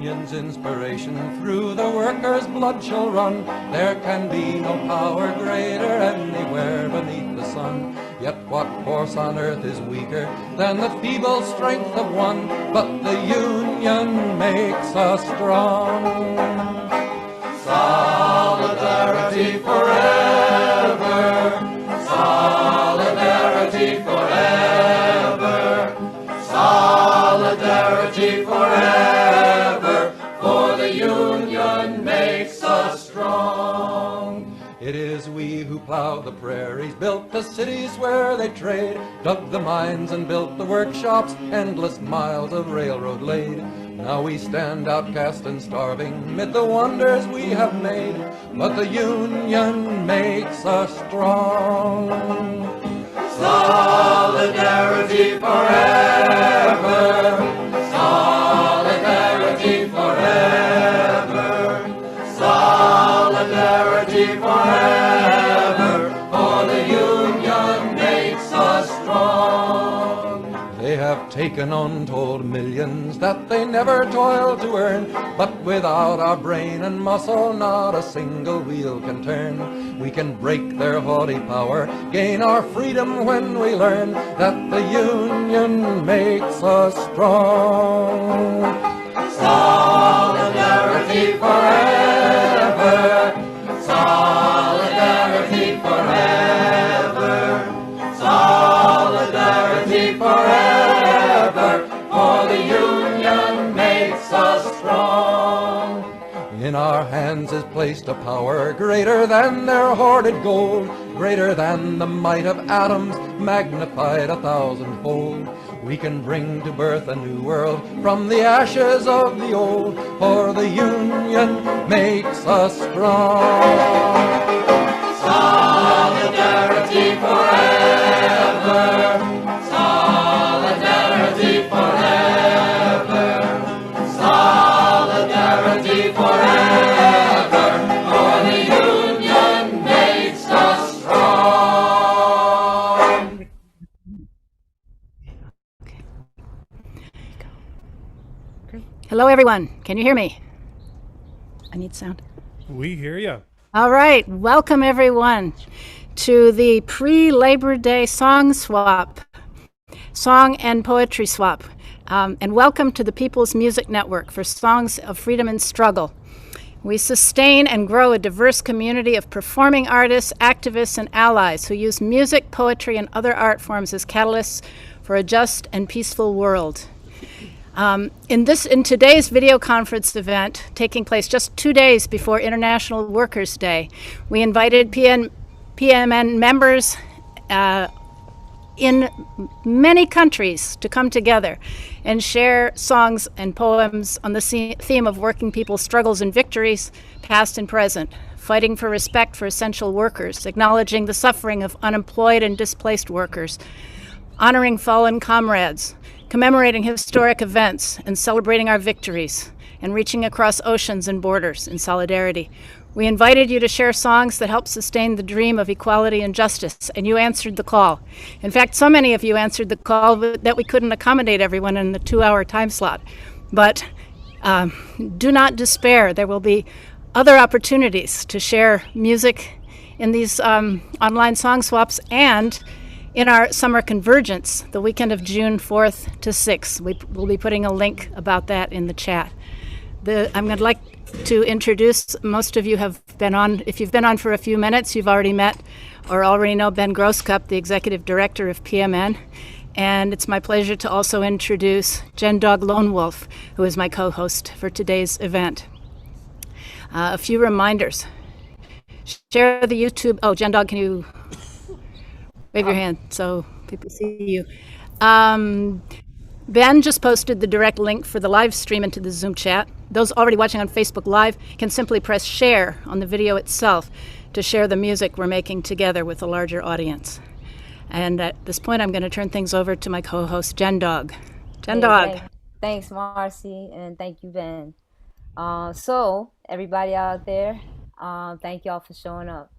union's inspiration through the workers' blood shall run. There can be no power greater anywhere beneath the sun. Yet what force on earth is weaker than the feeble strength of one? But the union makes us strong. Solidarity forever, solidarity forever, solidarity forever, for the union makes us strong. It is we who plowed the prairies, built the cities where they trade, dug the mines and built the workshops, endless miles of railroad laid. Now we stand outcast and starving mid the wonders we have made, but the union makes us strong. Solidarity forever, solidarity forever, solidarity forever, for the union makes us strong. They have taken untold millions that they never toiled to earn, but without our brain and muscle not a single wheel can turn. We can break their haughty power, gain our freedom when we learn that the union makes us strong. Solidarity forever, solidarity forever, solidarity forever, for the union makes us strong. In our hands is placed a power greater than their hoarded gold, greater than the might of atoms, magnified 1,000-fold. We can bring to birth a new world from the ashes of the old, for the union makes us strong. Solidarity forever, solidarity forever, solidarity forever, for the union makes us strong. Hello, everyone. Can you hear me? I need sound. We hear you. All right. Welcome, everyone, to the pre-Labor Day song swap, song and poetry swap. And welcome to the People's Music Network for Songs of Freedom and Struggle. We sustain and grow a diverse community of performing artists, activists, and allies who use music, poetry, and other art forms as catalysts for a just and peaceful world. In today's video conference event, taking place just 2 days before International Workers' Day, we invited PMN members in many countries to come together and share songs and poems on the theme of working people's struggles and victories, past and present, fighting for respect for essential workers, acknowledging the suffering of unemployed and displaced workers, honoring fallen comrades, commemorating historic events and celebrating our victories, and reaching across oceans and borders in solidarity. We invited you to share songs that help sustain the dream of equality and justice, and you answered the call. In fact, so many of you answered the call that we couldn't accommodate everyone in the 2-hour time slot. But do not despair. There will be other opportunities to share music in these online song swaps and in our summer convergence, the weekend of June 4th to 6th. We'll be putting a link about that in the chat. I'm going to like to introduce, most of you have been on, if you've been on for a few minutes, you've already met or already know Ben Grosscup, the Executive Director of PMN. And it's my pleasure to also introduce Jendog Lonewolf, who is my co-host for today's event. A few reminders. Share the YouTube, Jendog, can you wave your hand so people see you. Ben just posted the direct link for the live stream into the Zoom chat. Those already watching on Facebook Live can simply press share on the video itself to share the music we're making together with a larger audience. And at this point, I'm going to turn things over to my co-host, Jendog. Jendog. Hey, thanks, Marcy, and thank you, Ben. So, everybody out there, thank y'all for showing up.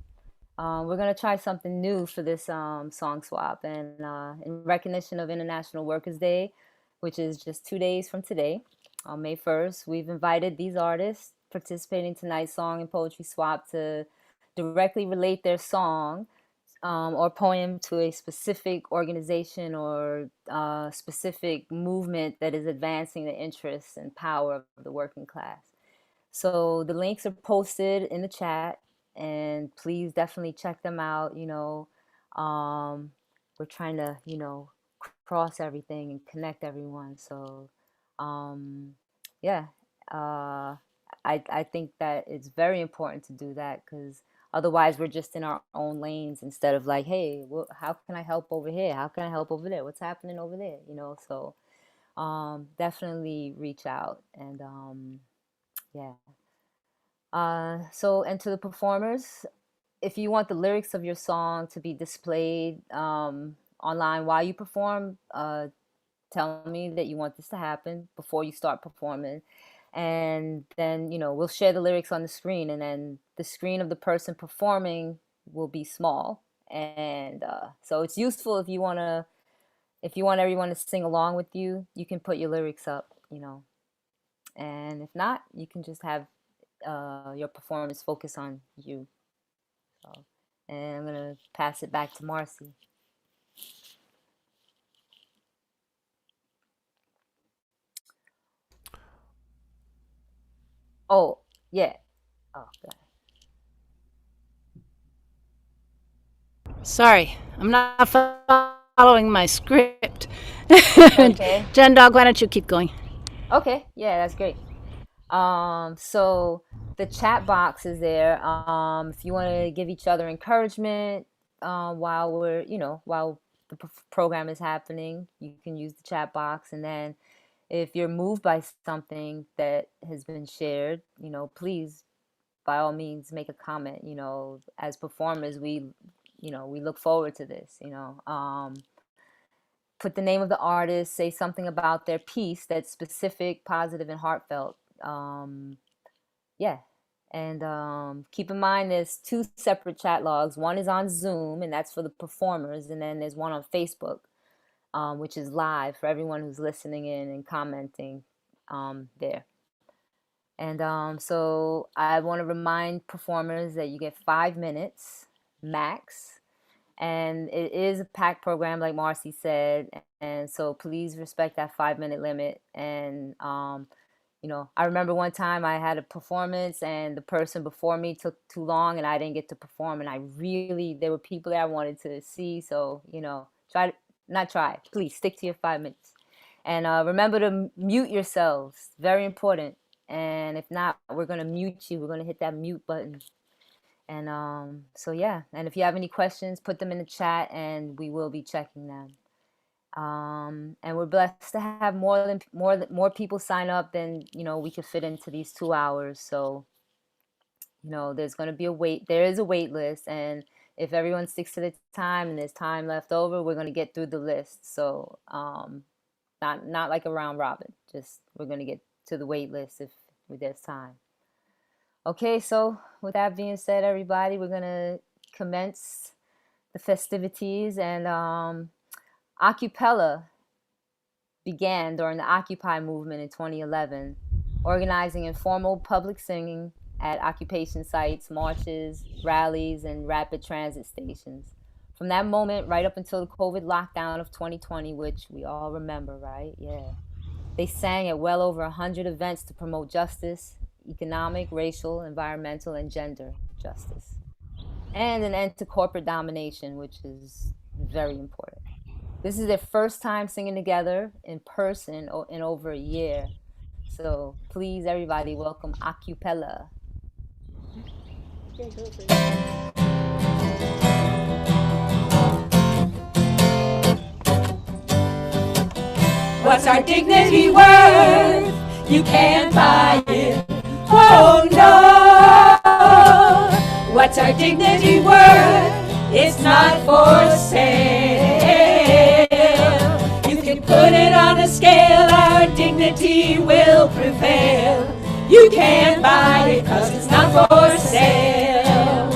We're going to try something new for this song swap, and in recognition of International Workers' Day, which is just 2 days from today. On May 1st, we've invited these artists participating in tonight's song and poetry swap to directly relate their song or poem to a specific organization or specific movement that is advancing the interests and power of the working class. So the links are posted in the chat, and please definitely check them out. We're trying to, cross everything and connect everyone. So, yeah, I think that it's very important to do that, because otherwise we're just in our own lanes instead of like, hey, how can I help over here? How can I help over there? What's happening over there? So definitely reach out. And yeah. And to the performers, if you want the lyrics of your song to be displayed online while you perform, tell me that you want this to happen before you start performing. And then, we'll share the lyrics on the screen, and then the screen of the person performing will be small. And so it's useful if you want everyone to sing along with you, you can put your lyrics up, and if not, you can just have your performance focus on you. So, and I'm gonna pass it back to Marcy. Oh, yeah. Oh, God. Sorry, I'm not following my script. Okay. Jendog, why don't you keep going? Okay, yeah, that's great. So the chat box is there. If you want to give each other encouragement while while the program is happening, you can use the chat box. And then if you're moved by something that has been shared, please, by all means, make a comment. As performers, we look forward to this. Put the name of the artist, say something about their piece that's specific, positive, and heartfelt. Yeah. And keep in mind, there's 2 separate chat logs. One is on Zoom, and that's for the performers. And then there's one on Facebook, which is live for everyone who's listening in and commenting there. And so I want to remind performers that you get 5 minutes max. And it is a packed program, like Marcy said. And so please respect that 5-minute limit. And I remember one time I had a performance and the person before me took too long and I didn't get to perform. And there were people that I wanted to see. So, please stick to your 5 minutes. And remember to mute yourselves. Very important. And if not, we're going to mute you. We're going to hit that mute button. And so, yeah. And if you have any questions, put them in the chat and we will be checking them. And we're blessed to have more people sign up than we could fit into these 2 hours. So there's going to be there is a wait list, and if everyone sticks to the time and there's time left over, we're going to get through the list. So not like a round robin, just we're going to get to the wait list if there's time. Okay, so with that being said, everybody, we're going to commence the festivities. And Acapella began during the Occupy movement in 2011, organizing informal public singing at occupation sites, marches, rallies, and rapid transit stations. From that moment right up until the COVID lockdown of 2020, which we all remember, right? Yeah. They sang at well over 100 events to promote justice, economic, racial, environmental, and gender justice, and an end to corporate domination, which is very important. This is their first time singing together in person in over a year. So please, everybody, welcome Acapella. What's our dignity worth? You can't buy it. Oh no! What's our dignity worth? It's not for sale. You can put it on a scale, our dignity will prevail. You can't buy it 'cause it's not for sale.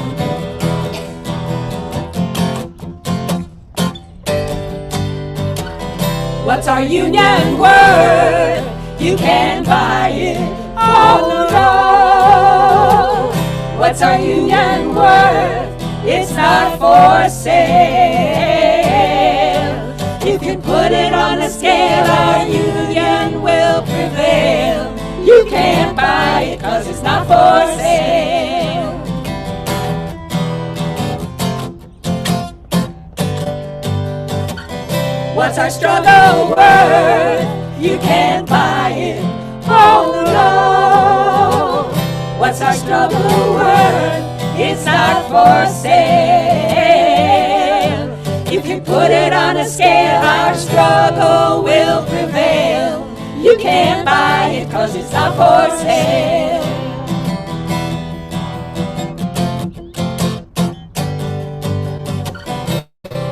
What's our union worth? You can buy it on the road. What's our union worth? It's not for sale. You can put it on a scale, our union will prevail. You can't buy it 'cause it's not for sale. What's our struggle worth? You can't buy it on the road. What's our struggle worth? It's not for sale. You can put it on a scale, our struggle will prevail. You can't buy it 'cause it's not for sale.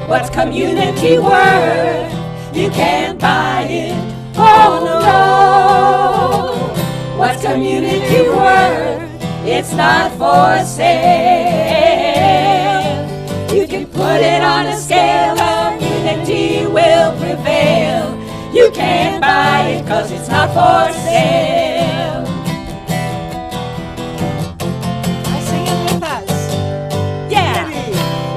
What's community worth? You can't buy it on the road. What's community worth? It's not for sale. You can put it on a scale, our unity will prevail. You can't buy it 'cause it's not for sale. Sing it with us. Yeah.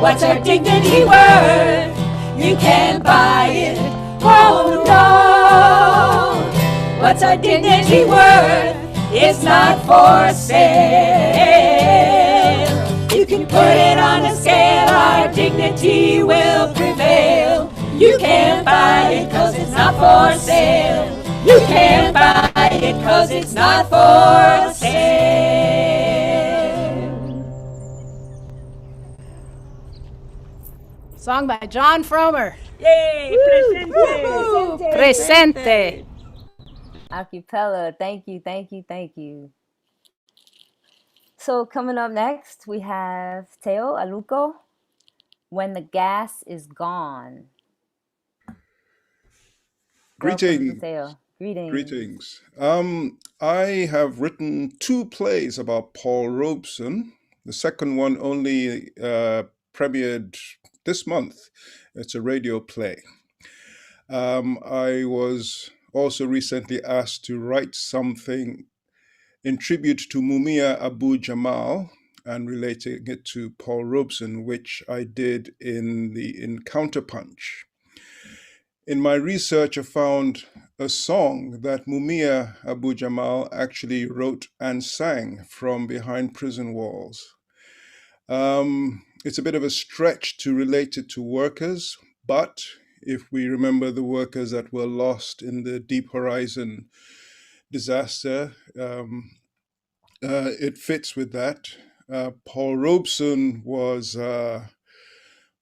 What's our dignity worth? You can't buy it on the road. What's our dignity worth? It's not for sale. You can put it on a scale, our dignity will prevail. You can't buy it 'cause it's not for sale. You can't buy it 'cause it's not for sale. Song by John Fromer. Yay! Presente. Presente. Acapella. Thank you, thank you, thank you. So coming up next, we have Teo Aluko, When the Gas is Gone. Greetings. Teo. Greetings. I have written 2 plays about Paul Robeson. The second one only premiered this month. It's a radio play. I was also recently asked to write something in tribute to Mumia Abu-Jamal and relating it to Paul Robeson, which I did in Counterpunch. In my research, I found a song that Mumia Abu-Jamal actually wrote and sang from behind prison walls. It's a bit of a stretch to relate it to workers, but if we remember the workers that were lost in the Deep Horizon disaster, it fits with that. Paul Robeson was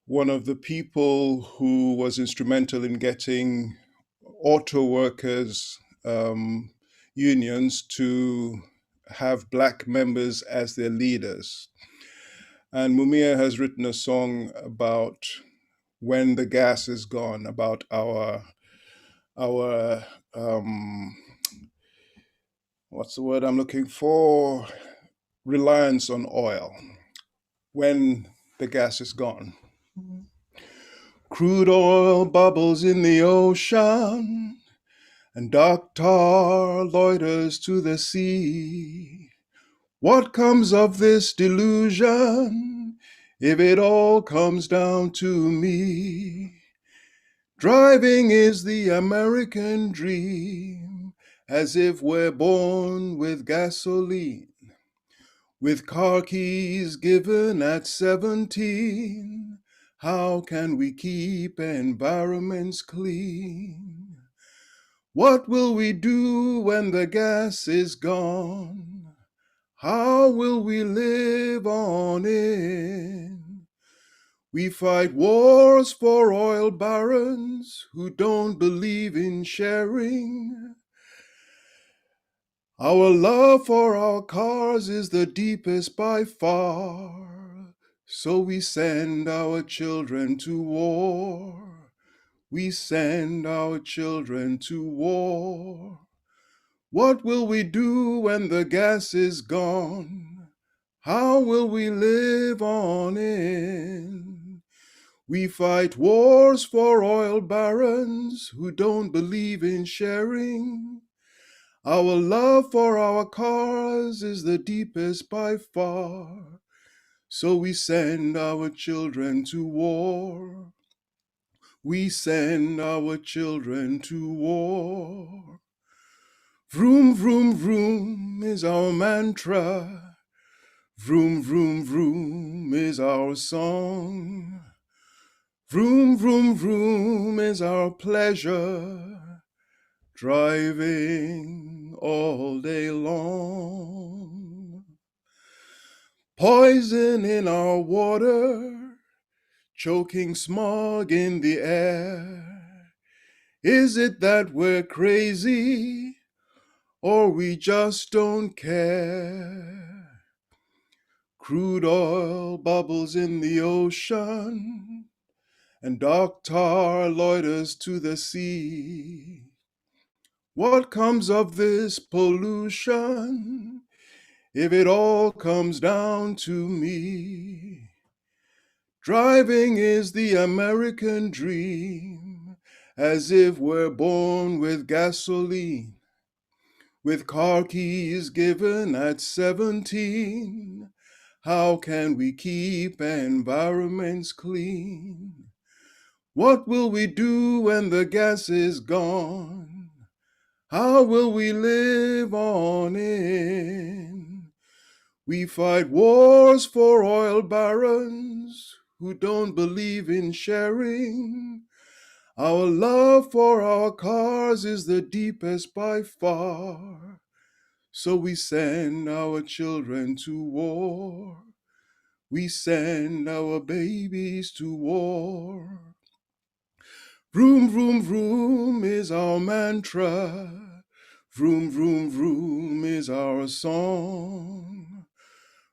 one of the people who was instrumental in getting auto workers unions to have Black members as their leaders. And Mumia has written a song about when the gas is gone, about our what's the word I'm looking for? Reliance on oil. When the gas is gone. Crude oil bubbles in the ocean, and dark tar loiters to the sea. What comes of this delusion, if it all comes down to me? Driving is the American dream, as if we're born with gasoline. With car keys given at 17, how can we keep environments clean? What will we do when the gas is gone? How will we live on in? We fight wars for oil barons who don't believe in sharing. Our love for our cars is the deepest by far, so we send our children to war. We send our children to war. What will we do when the gas is gone? How will we live on in? We fight wars for oil barons who don't believe in sharing. Our love for our cause is the deepest by far. So we send our children to war. We send our children to war. Vroom, vroom, vroom is our mantra. Vroom, vroom, vroom is our song. Vroom, vroom, vroom is our pleasure. Driving all day long. Poison in our water, choking smog in the air. Is it that we're crazy, or we just don't care? Crude oil bubbles in the ocean, and dark tar loiters to the sea. What comes of this pollution, if it all comes down to me? Driving is the American dream, as if we're born with gasoline, with car keys given at 17. How can we keep environments clean? What will we do when the gas is gone? How will we live on in? We fight wars for oil barons who don't believe in sharing. Our love for our cars is the deepest by far. So we send our children to war. We send our babies to war. Vroom, vroom, vroom is our mantra. Vroom, vroom, vroom is our song.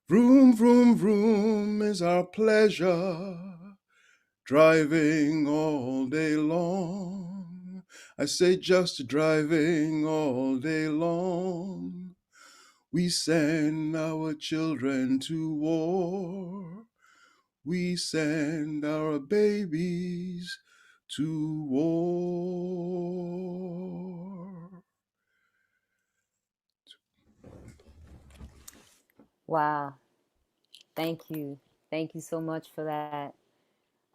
Vroom, vroom, vroom is our pleasure. Driving all day long. I say just driving all day long. We send our children to war. We send our babies to war. Wow. Thank you. Thank you so much for that.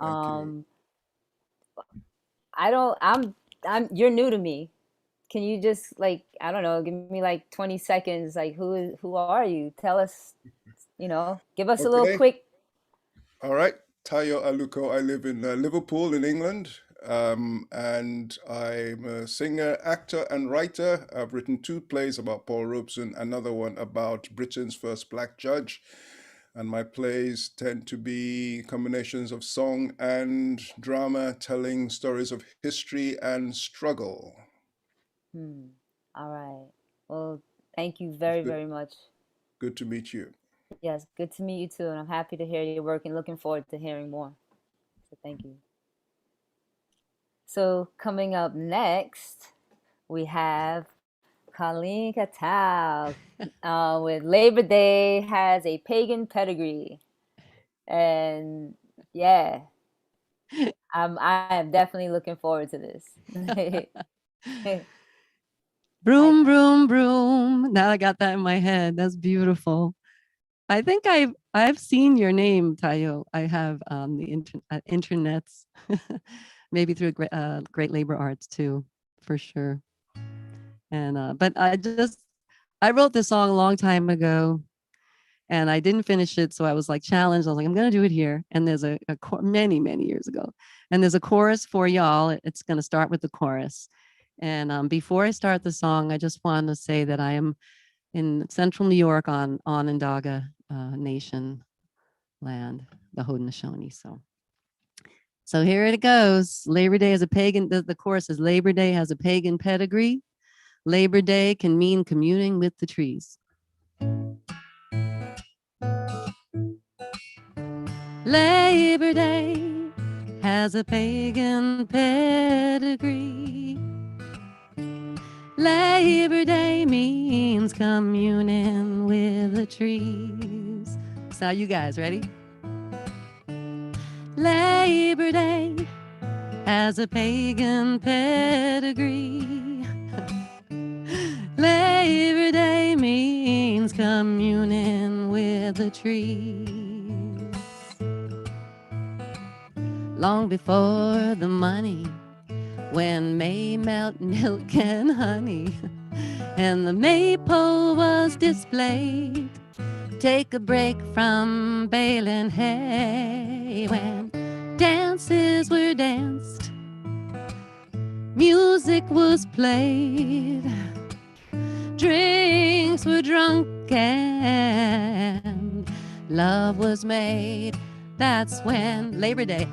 Thank you. Um, I don't, you're new to me. Can you just like, I don't know, give me like 20 seconds? Like, who are you? Tell us, give us a little Okay. quick. All right. Tayo Aluko. I live in Liverpool in England. And I'm a singer, actor, and writer. I've written 2 plays about Paul Robeson, another one about Britain's first black judge. And my plays tend to be combinations of song and drama, telling stories of history and struggle. All right. Well, thank you It's very, good, very much. good to meet you. Yes, good to meet you too. And I'm happy to hear your work and looking forward to hearing more. So thank you. So coming up next, we have Colleen Catal with Labor Day has a pagan pedigree. And yeah, I am definitely looking forward to this. Broom, broom, broom. Now I got that in my head. That's beautiful. I think I've seen your name, Tayo. I have the internets, maybe through Great Labor Arts too, for sure. And but I wrote this song a long time ago, and I didn't finish it, so I was like challenged. I was like, I'm gonna do it here. And there's a many years ago, and there's a chorus for y'all. It's gonna start with the chorus. And before I start the song, I just want to say that I am in central New York on Onondaga Nation land, the Haudenosaunee. So here it goes. Labor Day is a pagan, the chorus is Labor Day has a pagan pedigree. Labor Day can mean communing with the trees. Labor Day has a pagan pedigree. Labor Day means communing with the trees. So you guys ready? Labor Day has a pagan pedigree. Labor Day means communing with the trees. Long before the money, when May melt milk and honey, and the maypole was displayed. Take a break from baling hay when dances were danced, music was played, drinks were drunk, and love was made. That's when Labor Day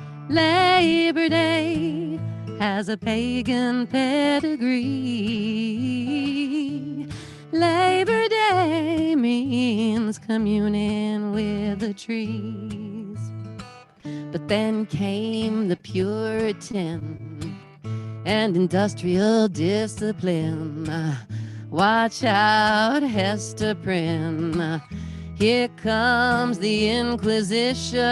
has a pagan pedigree. Labor Day means communing with the trees. But then came the Puritan and industrial discipline. Watch out, Hester Prynne. Here comes the Inquisition,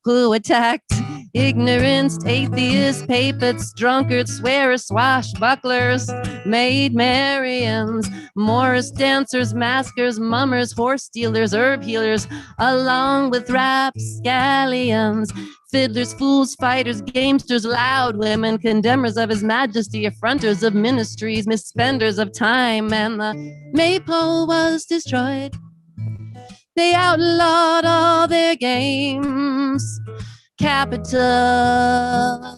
who attacked ignorance, atheists, papists, drunkards, swearers, swashbucklers, maid Marians, Morris dancers, maskers, mummers, horse stealers, herb healers, along with rapscallions, fiddlers, fools, fighters, gamesters, loud women, condemners of his majesty, affronters of ministries, misspenders of time, and the maypole was destroyed. They outlawed all their games. Capital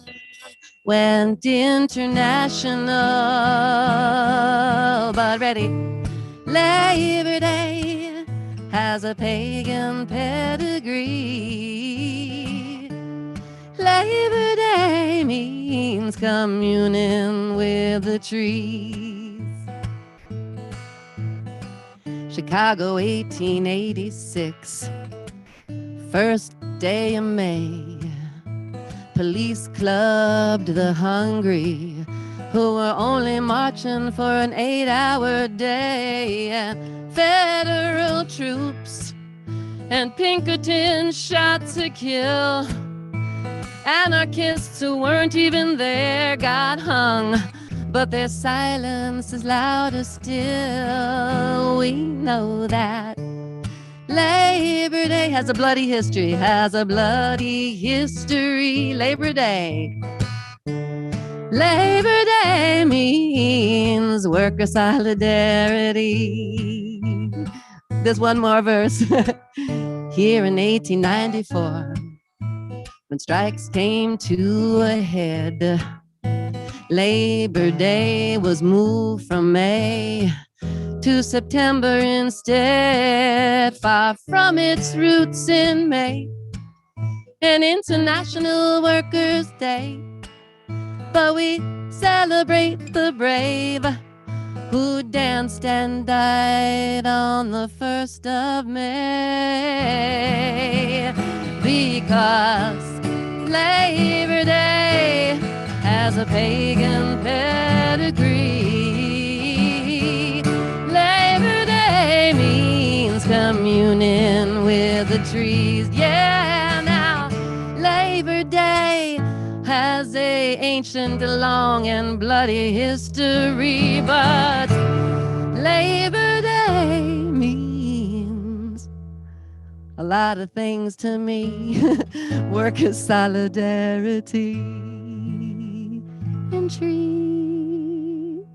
went international, but ready, Labor Day has a pagan pedigree. Labor Day means communing with the trees. Chicago, 1886, first day of May. Police clubbed the hungry who were only marching for an 8-hour day. And federal troops and Pinkerton shot to kill. Anarchists who weren't even there got hung, but their silence is louder still. We know that Labor Day has a bloody history, Labor Day. Labor Day means worker solidarity. There's one more verse. Here in 1894, when strikes came to a head, Labor Day was moved from May to September instead, far from its roots in May, an International Workers' Day. But we celebrate the brave who danced and died on the 1st of May, because Labor Day has a pagan pedigree. Labor Day means communing with the trees. Yeah, now Labor Day has a ancient, long, and bloody history, but Labor Day means a lot of things to me. Workers' solidarity and trees.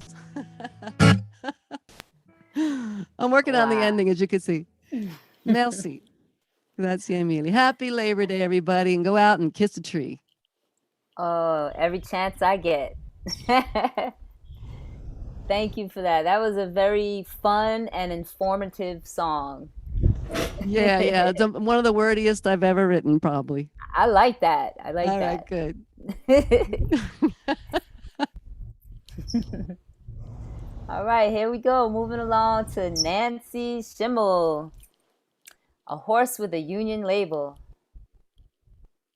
I'm working on the ending, as you can see. Merci. Grazie mille. Happy Labor Day, everybody, and go out and kiss a tree. Oh, every chance I get. Thank you for that. That was a very fun and informative song. Yeah. It's one of the wordiest I've ever written, probably. I like that. All that. All right, good. All right, here we go. Moving along to Nancy Schimmel, A Horse with a Union Label.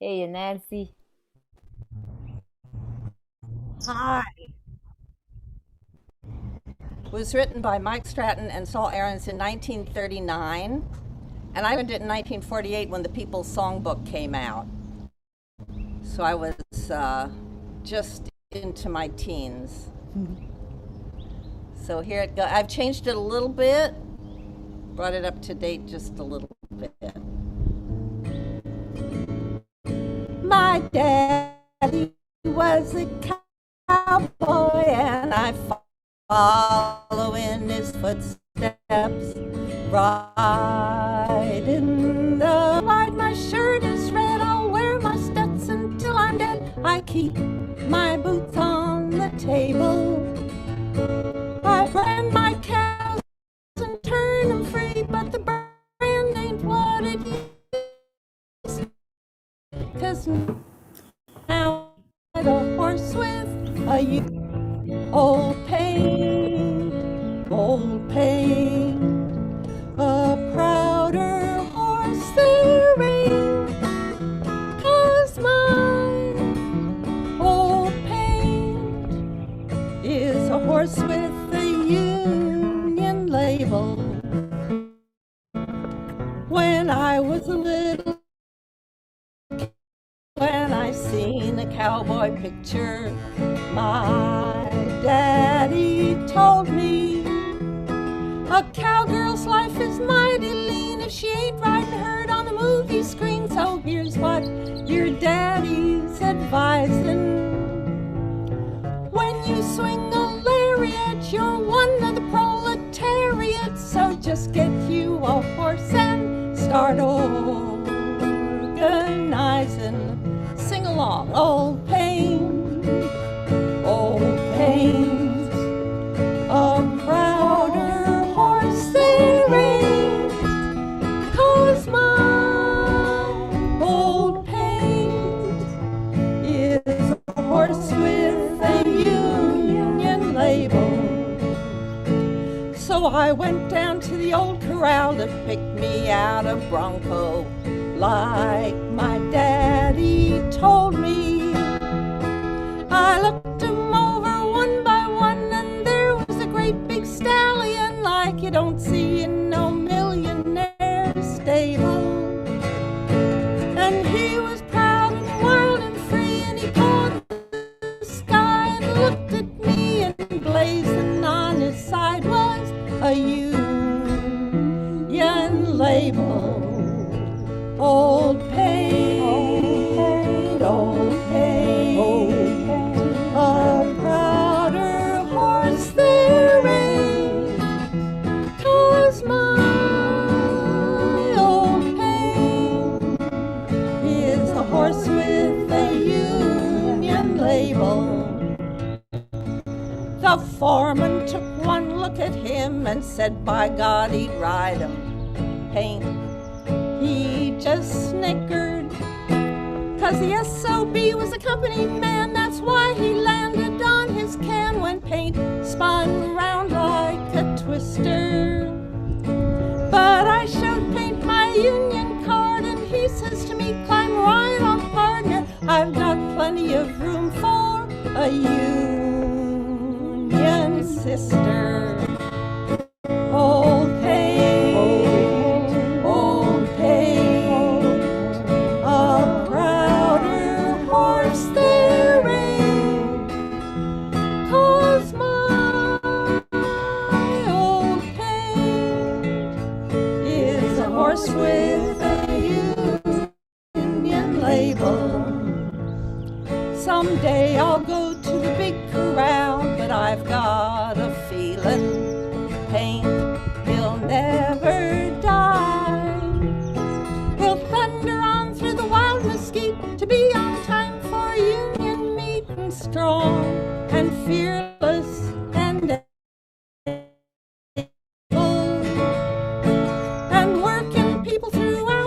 Hey, Nancy. Hi. It was written by Mike Stratton and Saul Aarons in 1939, and I learned it in 1948 when the People's Songbook came out. So I was just into my teens. So here it goes. I've changed it a little bit, brought it up to date just a little bit. My daddy was a cowboy, and I follow in his footsteps. Ride my shirt is red, I'll wear my Stetson till I'm dead. I keep my boots on the table. I brand my cows and turn them free, but the brand ain't what it used. 'Cause now I'm a horse with a old paint, a prouder horse there ain't. 'Cause my old paint is a horse with a Union label. When I was a little, when I seen a cowboy picture, my daddy told me a cowgirl's life is mighty lean if she ain't riding herd on the movie screen. So here's what your daddy's advising. When you swing a lariat, you're one of the proletariat. So just get you a horse and start organizing. Sing along, old paint, a prouder horse there ain't. 'Cause my old paint is a horse with a Union label. So I went down to the old corral to pick me out a bronco, like my daddy told me. I looked him over one by one, and there was a great big stallion like you don't see in no millionaire stable. And he was proud and wild and free, and he caught the sky and looked at me, and blazing on his side was a Union label. Old paint, a prouder horse there ain't. 'Cause my old paint is a horse with a Union label. The foreman took one look at him and said, by God, he'd ride him. Paint. He just snickered, 'cause the SOB was a company man. That's why he landed on his can when paint spun round like a twister. But I showed Paint my Union card, and he says to me, climb right on, partner. I've got plenty of room for a Union sister. Old paint, a prouder horse there ain't. 'Cause my old paint is a horse with a Union label. Someday I'll go to the big corral, but I've got a feeling Paint, he'll never die. He'll thunder on through the wild mesquite to be on time for Union meet, and strong and fearless and able, and working people throughout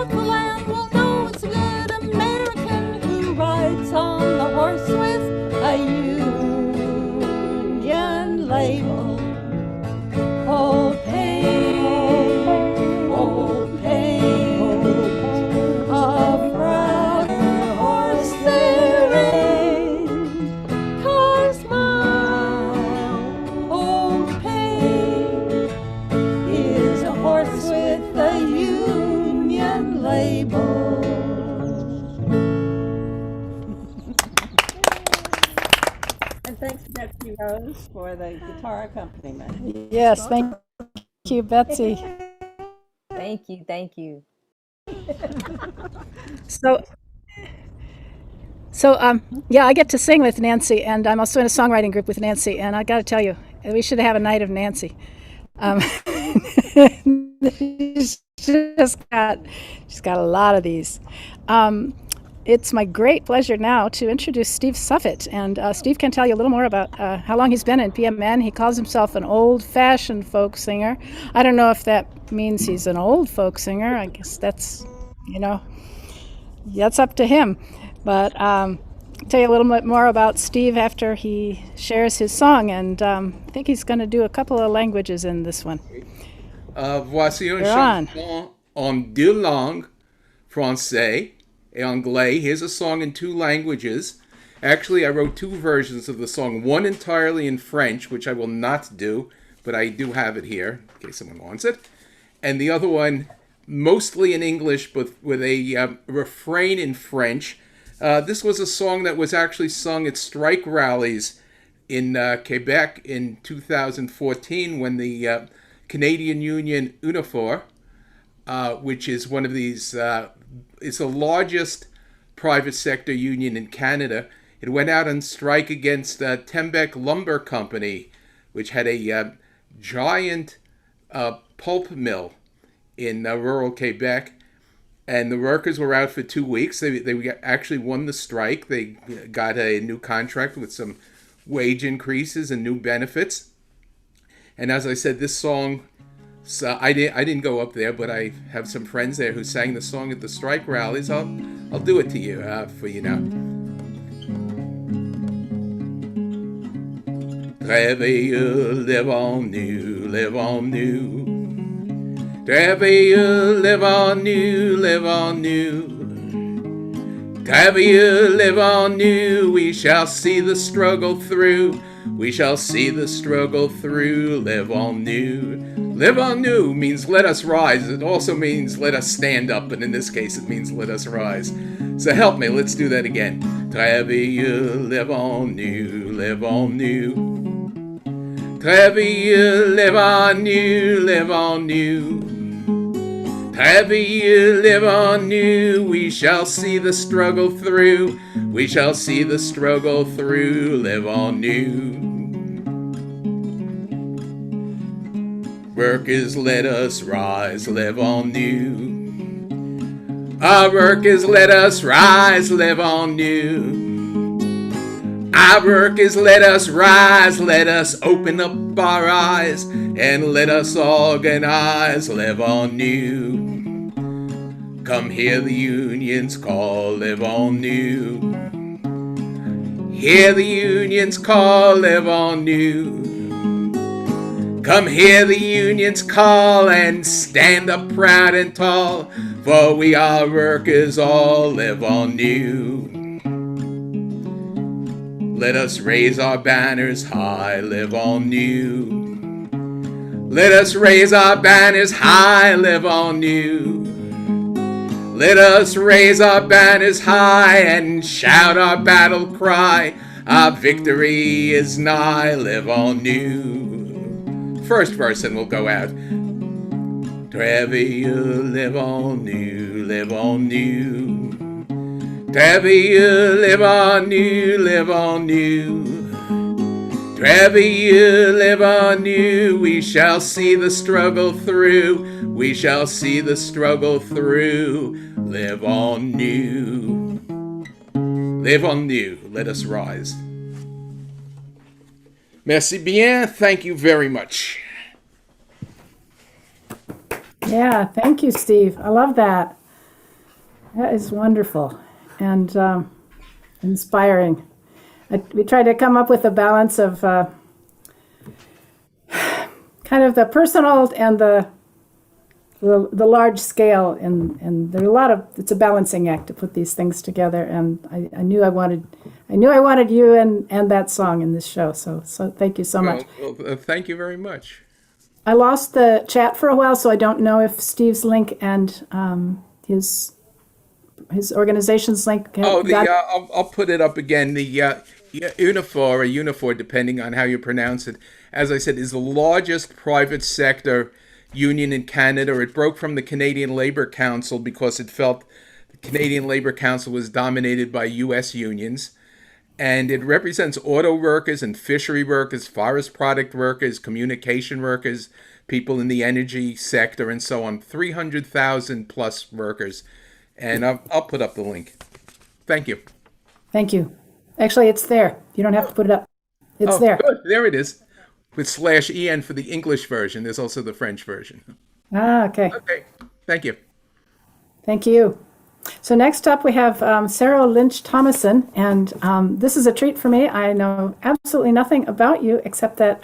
Rose for the guitar accompaniment. Yes, thank you, Betsy. Thank you. Thank you. So, so yeah, I get to sing with Nancy, and I'm also in a songwriting group with Nancy. And I got to tell you, we should have a night of Nancy. She's got a lot of these. It's my great pleasure now to introduce Steve Suffett, and Steve can tell you a little more about how long he's been in PMN. He calls himself an old-fashioned folk singer. I don't know if that means he's an old folk singer. I guess that's, that's up to him. But I'll tell you a little bit more about Steve after he shares his song, and I think he's going to do a couple of languages in this one. Voici une You're on. chanson en deux langues, français et anglais. Here's a song in two languages. Actually, I wrote two versions of the song, one entirely in French, which I will not do, but I do have it here in case someone wants it. And the other one, mostly in English, but with a refrain in French. This was a song that was actually sung at strike rallies in Quebec in 2014 when the Canadian Union UNIFOR, which is one of these, it's the largest private sector union in Canada. It went out on strike against Tembec Lumber Company, which had a giant pulp mill in rural Quebec. And the workers were out for 2 weeks. They actually won the strike. They got a new contract with some wage increases and new benefits. And as I said, this song, so I didn't go up there, but I have some friends there who sang the song at the strike rallies. I'll do it to you for you now. Travailleux, live on new, live on new. Travailleux, live on new, live on new. Travailleux, live on new. We shall see the struggle through. We shall see the struggle through. Live on new. Live on new means let us rise. It also means let us stand up, and in this case it means let us rise. So help me, let's do that again. Travailleux, live on new, live on new. Travailleux, live on new, live on new. Travailleux, live on new. We shall see the struggle through. We shall see the struggle through. Live on new. Workers, let us rise, live on new. Our workers, let us rise, live on new. Our workers, let us rise, let us open up our eyes, and let us organize, live on new. Come hear the unions call, live on new. Hear the unions call, live on new. Come hear the unions call and stand up proud and tall, for we are workers all, live on new. Let us raise our banners high, live on new. Let us raise our banners high, live on new. Let us raise our banners high and shout our battle cry. Our victory is nigh, live on new. First verse and we'll go out. Travailleux, live on new, live on new. Travailleux, live on new, live on new. Travailleux, live on new. We shall see the struggle through. We shall see the struggle through. Live on new. Live on new. Let us rise. Merci bien. Thank you very much. Yeah, thank you, Steve. I love that. That is wonderful and inspiring. We tried to come up with a balance of kind of the personal and the large scale, and there are a lot of, it's a balancing act to put these things together. And I knew I wanted you and that song in this show. So thank you so much. Well, thank you very much. I lost the chat for a while, so I don't know if Steve's link and his organization's link. I'll put it up again. Yeah, Unifor, depending on how you pronounce it, as I said, is the largest private sector union in Canada. It broke from the Canadian Labour Council because it felt the Canadian Labour Council was dominated by U.S. unions. And it represents auto workers and fishery workers, forest product workers, communication workers, people in the energy sector, and so on. 300,000 plus workers. And I'll put up the link. Thank you. Thank you. Actually, it's there. You don't have to put it up. It's there. Good. There it is. With /en for the English version. There's also the French version. Ah, okay. Okay. Thank you. Thank you. So next up we have Sarah Lynch Thomason, and this is a treat for me. I know absolutely nothing about you except that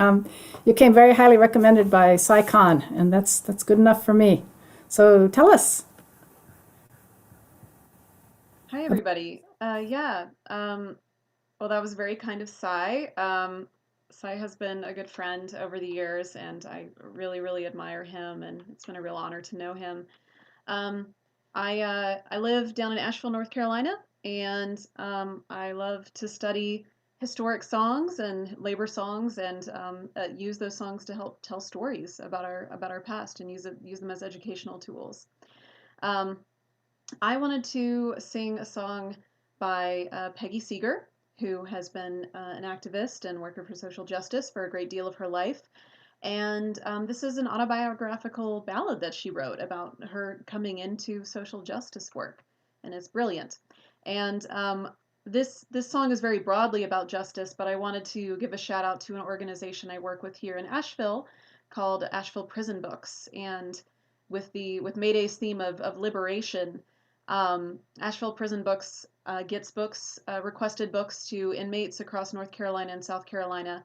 you came very highly recommended by SciCon, and that's good enough for me. So tell us. Hi, everybody. Well, that was very kind of Cy. Cy has been a good friend over the years, and I really, really admire him, and it's been a real honor to know him. I live down in Asheville, North Carolina, and I love to study historic songs and labor songs, and use those songs to help tell stories about our past and use them as educational tools. I wanted to sing a song by Peggy Seeger, who has been an activist and worker for social justice for a great deal of her life. And this is an autobiographical ballad that she wrote about her coming into social justice work, and it's brilliant. And this song is very broadly about justice, but I wanted to give a shout out to an organization I work with here in Asheville called Asheville Prison Books. And with Mayday's theme of liberation, Asheville Prison Books gets books, requested books to inmates across North Carolina and South Carolina,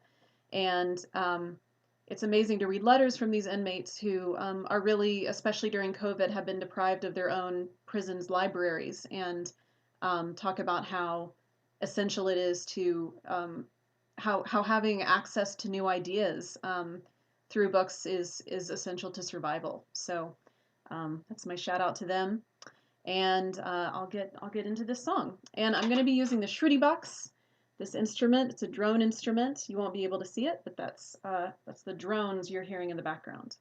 and it's amazing to read letters from these inmates who are really, especially during COVID, have been deprived of their own prison's libraries, and talk about how essential it is to how having access to new ideas through books is essential to survival. So that's my shout out to them. And I'll get into this song. And I'm going to be using the Shruti box, this instrument. It's a drone instrument. You won't be able to see it, but that's the drones you're hearing in the background.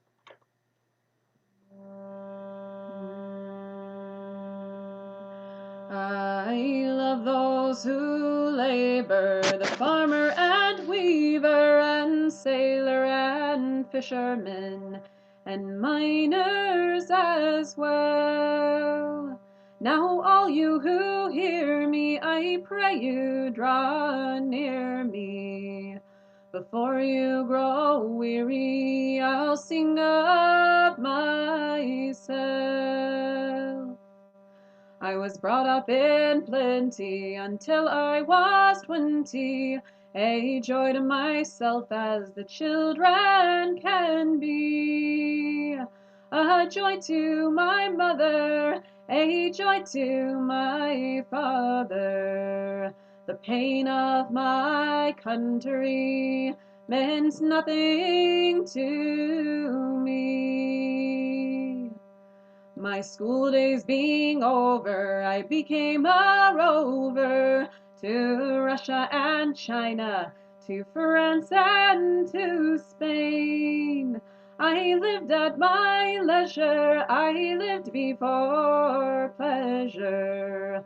I love those who labor, the farmer and weaver and sailor and fisherman and miners as well. Now all you who hear me, I pray you draw near me. Before you grow weary, I'll sing of myself. I was brought up in plenty until I was 20, a joy to myself as the children can be. A joy to my mother, a joy to my father. The pain of my country meant nothing to me. My school days being over, I became a rover to Russia and China, to France and to Spain. I lived at my leisure, I lived before pleasure,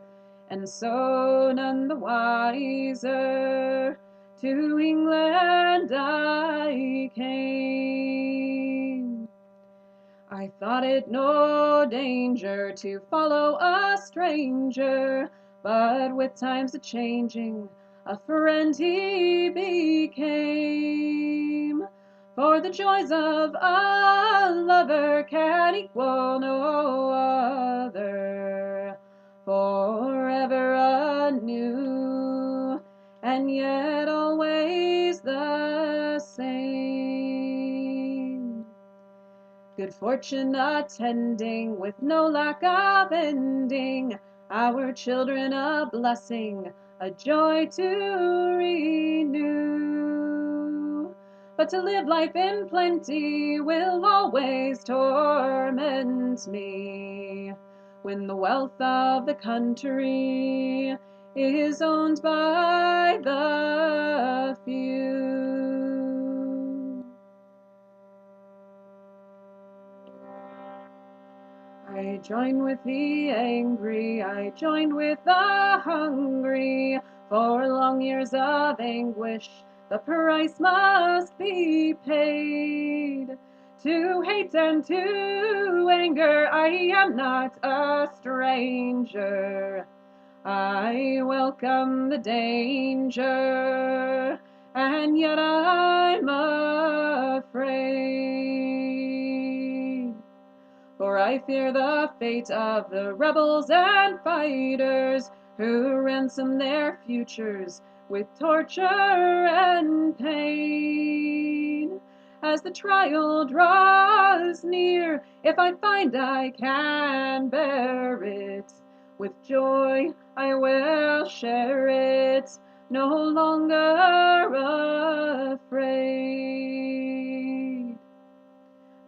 and so none the wiser to England I came. I thought it no danger to follow a stranger, but with times a changing, a friend he became. For the joys of a lover can equal no other, forever anew, and yet always the same. Good fortune attending with no lack of ending, our children a blessing, a joy to renew. But to live life in plenty will always torment me, when the wealth of the country is owned by the few. I join with the angry, I join with the hungry. For long years of anguish, the price must be paid. To hate and to anger, I am not a stranger. I welcome the danger, and yet I'm afraid. For I fear the fate of the rebels and fighters who ransom their futures with torture and pain. As the trial draws near, if I find I can bear it, with joy I will share it, no longer afraid.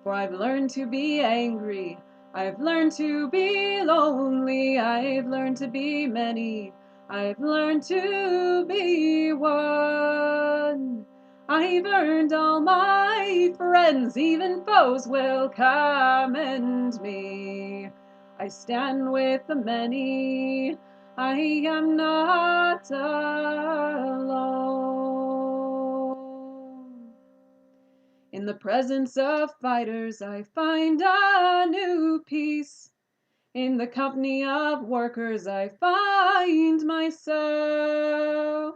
For I've learned to be angry, I've learned to be lonely, I've learned to be many, I've learned to be one. I've earned all my friends, even foes will commend me. I stand with the many, I am not alone. In the presence of fighters, I find a new peace. In the company of workers, I find myself.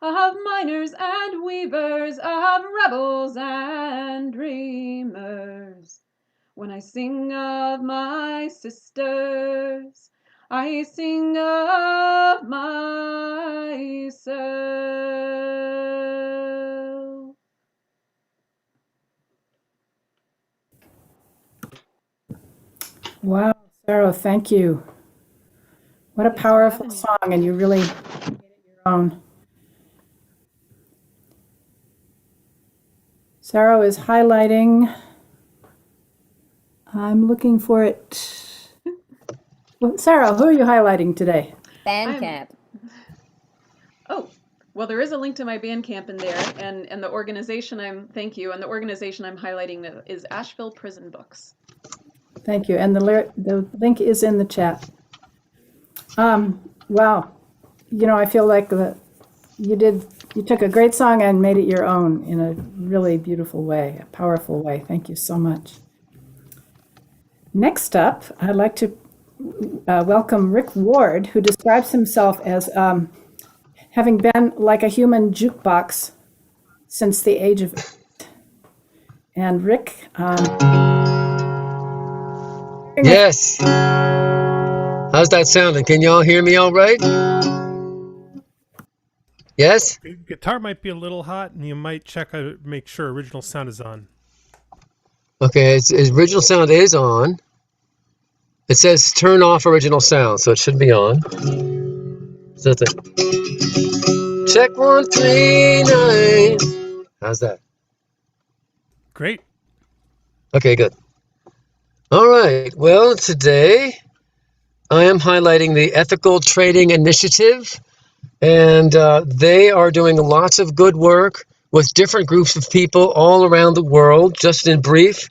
Of miners and weavers, of rebels and dreamers. When I sing of my sisters, I sing of myself. Wow, Sarah, thank you. What a Thanks for powerful having me. song, and you really made it your own. Sarah is highlighting. I'm looking for it. Well, Sarah, who are you highlighting today? Bandcamp. Oh, well, there is a link to my Bandcamp in there, and the organization thank you, and the organization I'm highlighting is Asheville Prison Books. Thank you. And the link is in the chat. Wow. You know, I feel like you took a great song and made it your own in a really beautiful way, a powerful way. Thank you so much. Next up, I'd like to welcome Rick Ward, who describes himself as having been like a human jukebox since the age of 8. And Rick, yes. How's that sounding? Can y'all hear me all right? Yes? Guitar might be a little hot, and you might make sure original sound is on. Okay, its original sound is on. It says turn off original sound, so it should be on. So check 139. How's that? Great. Okay, good. All right. Well, today I am highlighting the Ethical Trading Initiative, and they are doing lots of good work with different groups of people all around the world. Just in brief,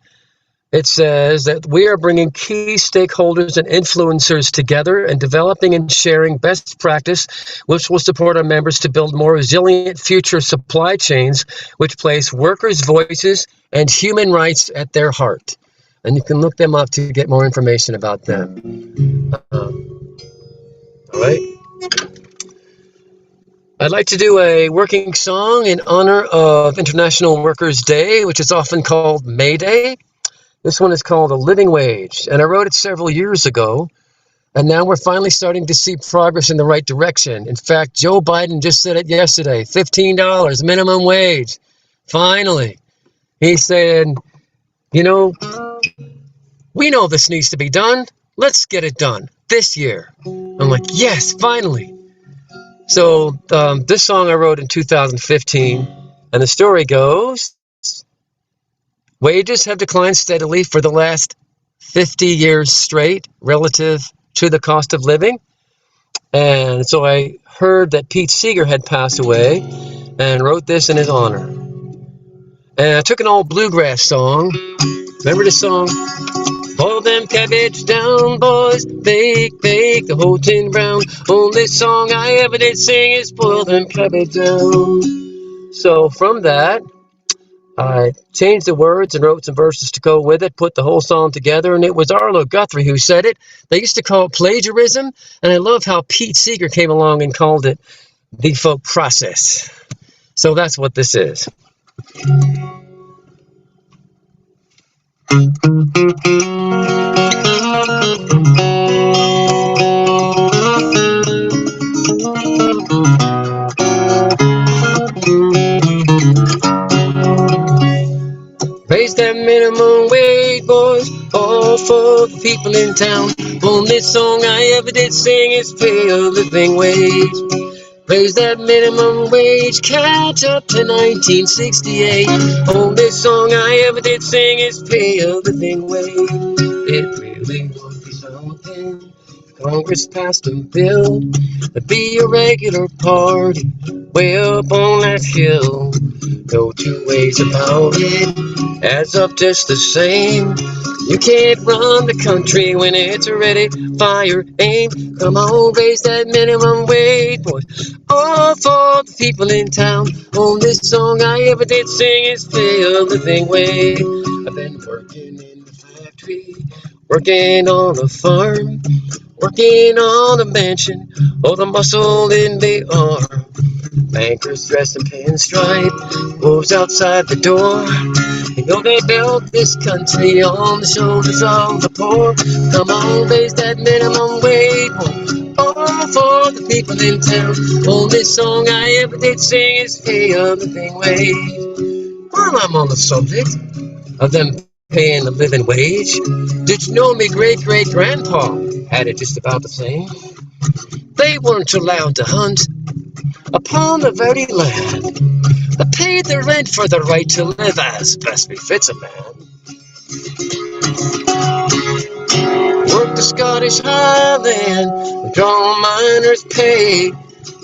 it says that we are bringing key stakeholders and influencers together and developing and sharing best practice, which will support our members to build more resilient future supply chains, which place workers' voices and human rights at their heart. And you can look them up to get more information about them. All right. I'd like to do a working song in honor of International Workers' Day, which is often called May Day. This one is called A Living Wage, and I wrote it several years ago, and now we're finally starting to see progress in the right direction. In fact, Joe Biden just said it yesterday, $15 minimum wage. Finally. He said, you know, we know this needs to be done. Let's get it done this year. I'm like, yes, finally. So this song I wrote in 2015, and the story goes, wages have declined steadily for the last 50 years straight relative to the cost of living. And so I heard that Pete Seeger had passed away and wrote this in his honor. And I took an old bluegrass song. Remember this song? Boil them cabbage down, boys. Bake, bake the whole tin brown. Only song I ever did sing is boil them cabbage down. So from that, I changed the words and wrote some verses to go with it, put the whole song together, and it was Arlo Guthrie who said it. They used to call it plagiarism, and I love how Pete Seeger came along and called it the folk process. So that's what this is. Raise that minimum wage, boys, all for the people in town. Only song I ever did sing is pay a living wage. Raise that minimum wage, catch up to 1968. Only song I ever did sing is pay a living wage. It really would be something if Congress passed a bill. There'd be a regular party way up on that hill. No two ways about it, adds up just the same. You can't run the country when it's ready, fire, aim. Come on, raise that minimum wage, boys. All for the people in town. Only song I ever did sing is pay a living wage. I've been working in the factory, working on a farm, working on a mansion, all the muscle in the arm. Bankers dressed in pinstripe, wolves outside the door. You know they built this country on the shoulders of the poor. Come on, raise that minimum wage, all for the people in town. Only song I ever did sing is pay a living wage. While I'm on the subject of them paying a living wage, did you know me great-great-grandpa had it just about the same? They weren't allowed to hunt upon the very land that paid the rent for the right to live as best befits a man. Worked the Scottish Highland, draw miners' pay.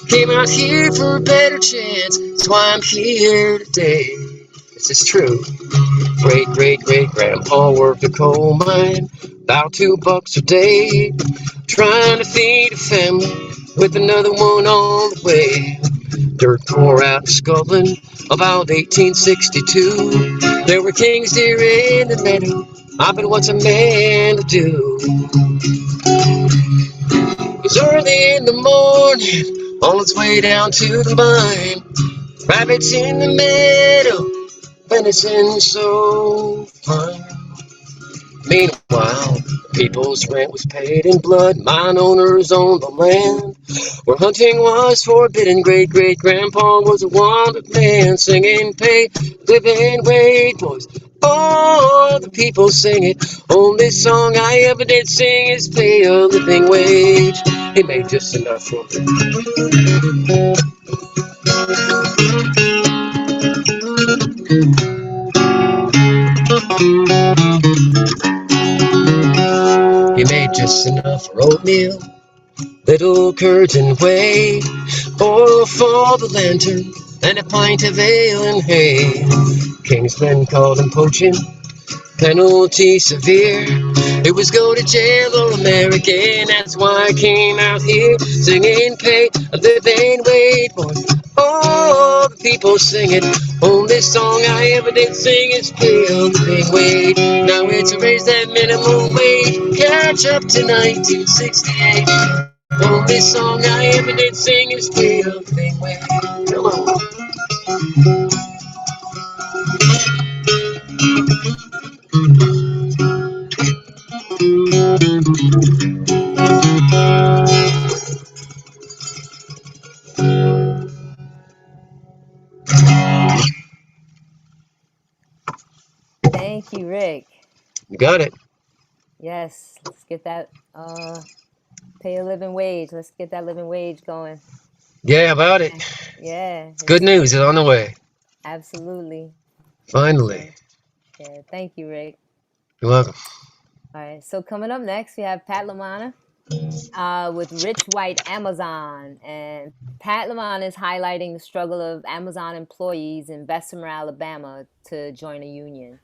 Came out here for a better chance, that's why I'm here today. This is true. Great-great-great-grandpa worked a coal mine, about $2 a day, trying to feed a family with another one on the way. Dirt poor out in Scotland, about 1862. There were kings deer in the meadow, but what's a man to do? It was early in the morning, on its way down to the mine. Rabbits in the meadow, venison so fine. Meanwhile, people's rent was paid in blood. Mine owners owned the land where hunting was forbidden. Great-great-grandpa was a wanted man, singing pay living wage, boys. All the people sing it. Only song I ever did sing is pay a living wage. He made just enough for it. He made just enough for oatmeal, little curds and whey, oil for the lantern, and a pint of ale and hay. King's men called him poaching, penalty severe. It was go to jail or American, that's why I came out here, singing pay a living wage, boys. All the people sing it. Only song I ever did sing is pay a living wage. Now it's raise that minimum wage, catch up to 1968. Only song I ever did sing is pay a living wage. Come on. Thank you, Rick. You got it. Yes, let's get that pay a living wage. Let's get that living wage going. Yeah, about it. Yeah. It's good news. It's on the way. Absolutely. Finally. So, yeah, thank you, Rick. You're welcome. All right, so coming up next, we have Pat LaManna. with Rich White Amazon. And Pat Lamont is highlighting the struggle of Amazon employees in Bessemer, Alabama to join a union.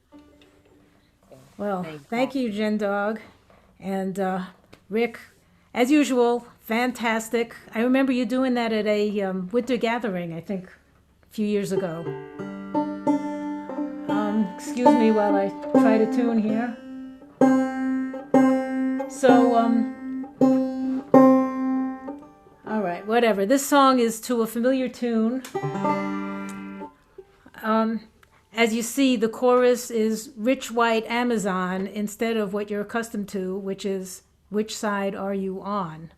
Well, Thanks, thank Pat. you, Jendog. And Rick, as usual, fantastic. I remember you doing that at a winter gathering, I think, a few years ago. Excuse me while I try to tune here. So, all right, whatever. This song is to a familiar tune. As you see, the chorus is Rich White Amazon instead of what you're accustomed to, which is Which Side Are You On?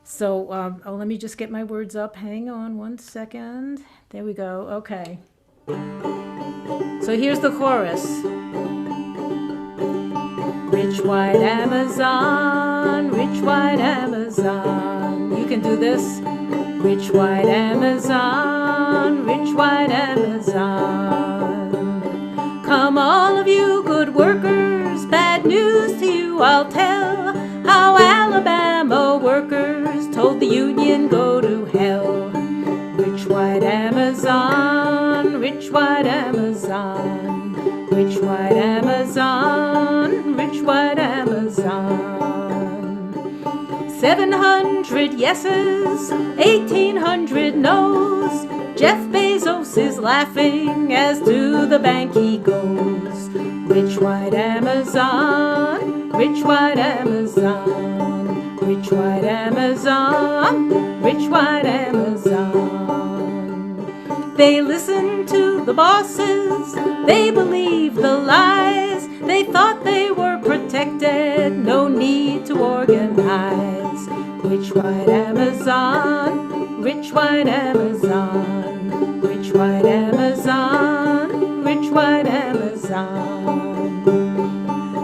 So, let me just get my words up. Hang on one second. There we go. Okay. So here's the chorus. Rich White Amazon, Rich White Amazon. You can do this. Rich White Amazon, Rich White Amazon. Come all of you good workers, bad news to you I'll tell. How Alabama workers told the union go to hell. Rich White Amazon, Rich White Amazon. Rich White Amazon, Rich White Amazon. 700 yeses, 1,800 noes. Jeff Bezos is laughing as to the bank he goes. Rich White Amazon, Rich White Amazon. Rich White Amazon, Rich White Amazon. They listen to the bosses, they believe the lies. They thought they were protected, no need to organize. Rich White Amazon, Rich White Amazon. Rich White Amazon, Rich White Amazon.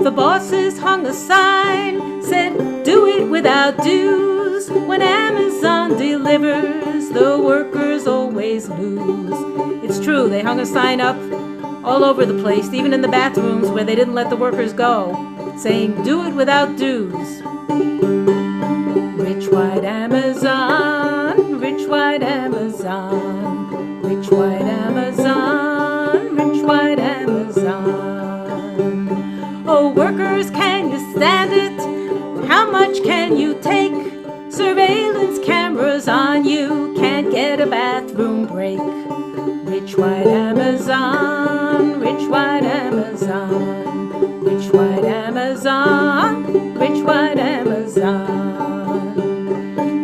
The bosses hung a sign, said do it without dues. When Amazon delivers, the workers always lose. It's true, they hung a sign up all over the place, even in the bathrooms where they didn't let the workers go, saying do it without dues. Rich White Amazon, Rich White Amazon. Rich White Amazon, Rich White Amazon. Oh, workers, can you stand it? How much can you take? Surveillance cameras on you, can't get a bathroom break. Rich White Amazon, Rich White Amazon. Rich White Amazon, Rich White Amazon.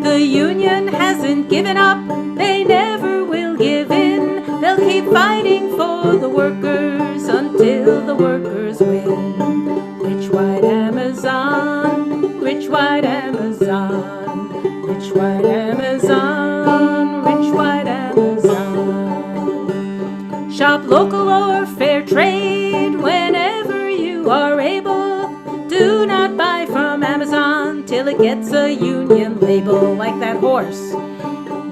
The union hasn't given up, they never will give in. They'll keep fighting for the workers until the workers win. Rich White Amazon, Rich White Amazon. Rich White Amazon, Rich White Amazon. Shop local or fair trade whenever you are able. Do not buy from Amazon till it gets a union label, like that horse.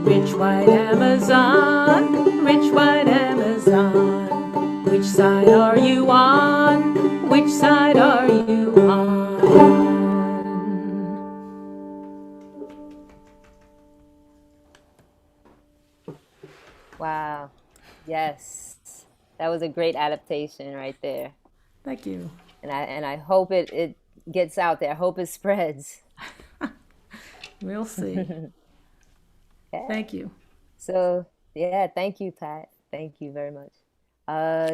Rich White Amazon, Rich White Amazon. Which side are you on? Which side are you on? Wow. Yes. That was a great adaptation right there. Thank you. And I hope it gets out there. I hope it spreads. We'll see. Yeah. Thank you. So, yeah, thank you, Pat. Thank you very much.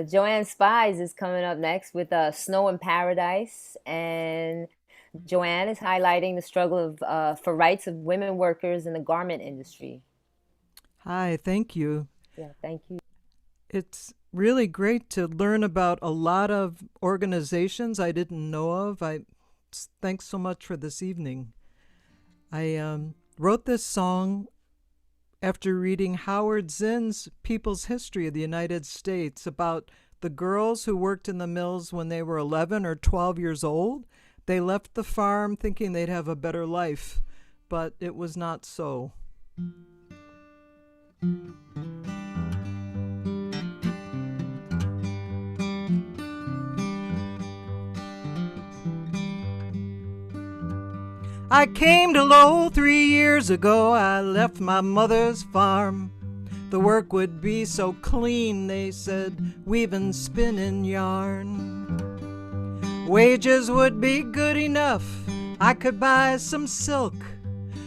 Joanne Spies is coming up next with Snow in Paradise. And Joanne is highlighting the struggle of for rights of women workers in the garment industry. Hi, thank you. Yeah, thank you. It's really great to learn about a lot of organizations I didn't know of. Thanks so much for this evening. I wrote this song after reading Howard Zinn's People's History of the United States about the girls who worked in the mills when they were 11 or 12 years old. They left the farm thinking they'd have a better life, but it was not so. I came to Lowell 3 years ago. I left my mother's farm. The work would be so clean, they said, weaving, spinning yarn. Wages would be good enough. I could buy some silk,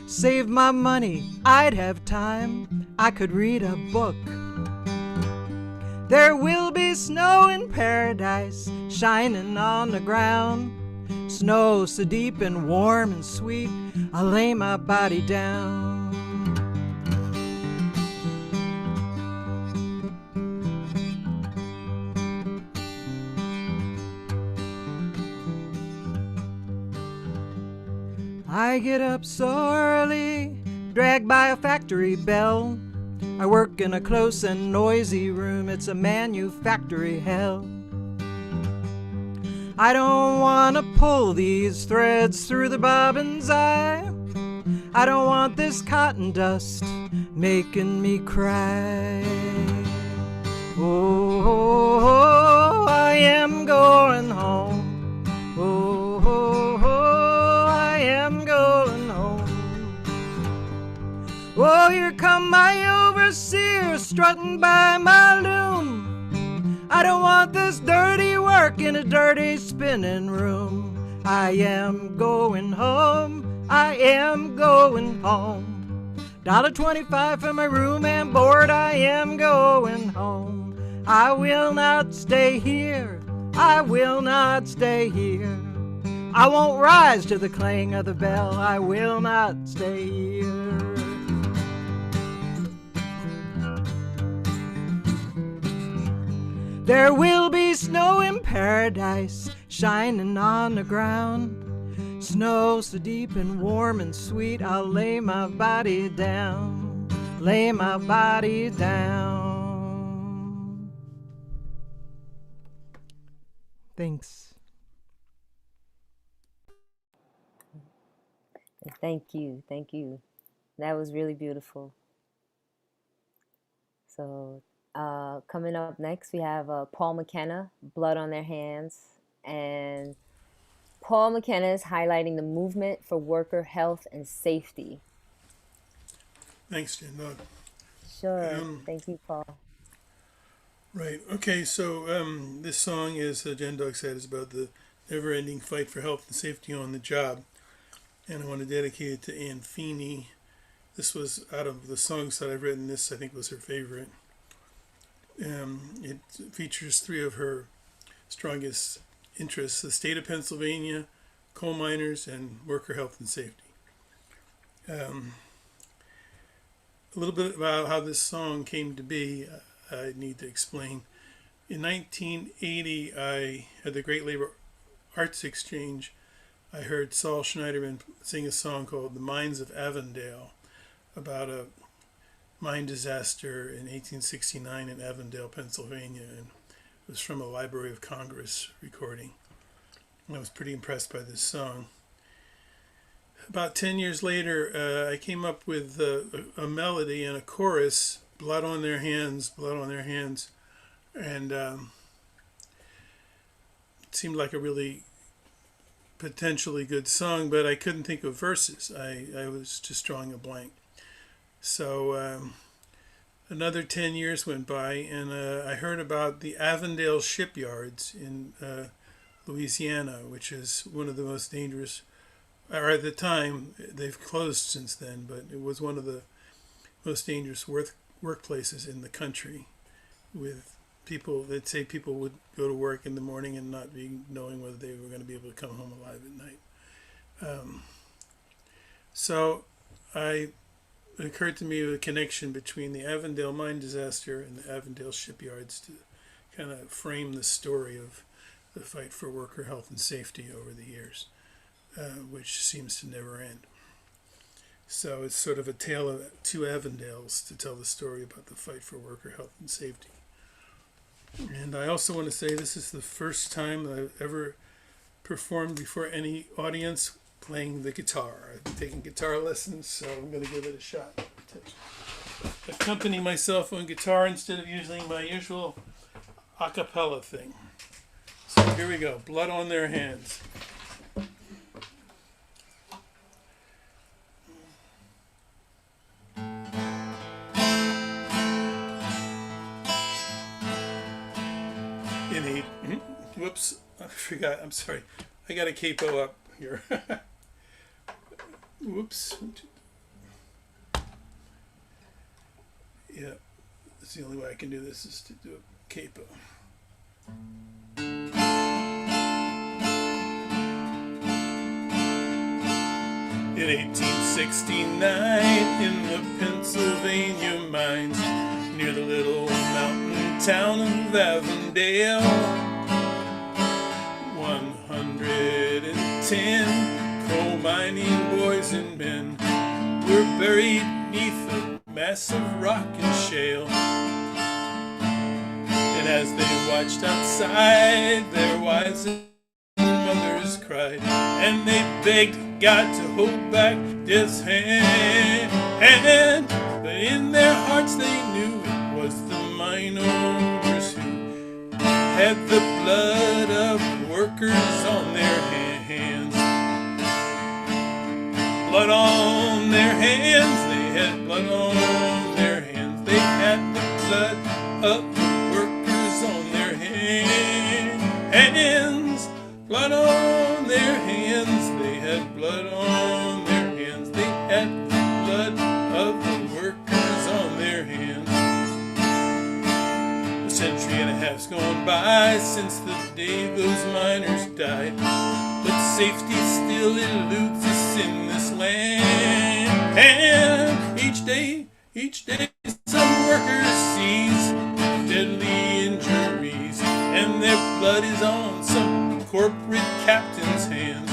save my money, I'd have time, I could read a book. There will be snow in paradise, shining on the ground. Snow so deep and warm and sweet, I'll lay my body down. I get up so early, dragged by a factory bell. I work in a close and noisy room, it's a manufactory hell. I don't want to pull these threads through the bobbin's eye. I don't want this cotton dust making me cry. Oh, I am going home. Oh, I am going home. Oh, here come my overseer strutting by my loom. I don't want this dirty work in a dirty spinning room. I am going home. I am going home. $1.25 for my room and board. I am going home. I will not stay here. I will not stay here. I won't rise to the clang of the bell. I will not stay here. There will be snow in paradise, shining on the ground. Snow so deep and warm and sweet, I'll lay my body down, lay my body down. Thanks. Thank you. Thank you. That was really beautiful. So, coming up next, we have Paul McKenna, Blood on Their Hands. And Paul McKenna is highlighting the movement for worker health and safety. Thanks, Jendog. Sure. Thank you, Paul. Right. Okay, so this song, as Jendog said, is about the never-ending fight for health and safety on the job. And I want to dedicate it to Ann Feeney. This was out of the songs that I've written. This, I think, was her favorite. It features three of her strongest interests: the state of Pennsylvania, coal miners, and worker health and safety. A little bit about how this song came to be, I need to explain. In 1980, I had the Great Labor Arts Exchange. I heard Saul Schneiderman sing a song called The Mines of Avondale about a mine disaster in 1869 in Avondale, Pennsylvania, and it was from a Library of Congress recording. And I was pretty impressed by this song. About 10 years later, I came up with a melody and a chorus, Blood on Their Hands, Blood on Their Hands, and it seemed like a really potentially good song, but I couldn't think of verses. I was just drawing a blank. So another 10 years went by, and I heard about the Avondale shipyards in Louisiana, which is one of the most dangerous, or at the time, they've closed since then, but it was one of the most dangerous workplaces in the country, with people that say people would go to work in the morning and not be knowing whether they were going to be able to come home alive at night. So it occurred to me a connection between the Avondale mine disaster and the Avondale shipyards to kind of frame the story of the fight for worker health and safety over the years, which seems to never end. So it's sort of a tale of two Avondales to tell the story about the fight for worker health and safety. And I also want to say this is the first time that I've ever performed before any audience playing the guitar. I've been taking guitar lessons, so I'm going to give it a shot to accompany myself on guitar instead of using my usual a cappella thing. So here we go, Blood on Their Hands. Whoops, I forgot. I'm sorry. I got a capo up here. Whoops. Yeah, that's the only way I can do this is to do a capo. In 1869, in the Pennsylvania mines, near the little mountain town of Avondale, 110 coal mining boys and men were buried neath a mass of rock and shale. And as they watched outside, their wives and mothers cried, and they begged God to hold back death's hand. But in their hearts they knew it was the mine owners who had the blood of workers on their hands. Blood on their hands, they had blood on their hands. They had the blood of the workers on their hands. Blood on their hands, they had blood on their hands. They had the blood of the workers on their hands. A century and a half's gone by since the day those miners died, but safety still eludes us in this land. And each day some workers seize deadly injuries, and their blood is on some corporate captain's hands.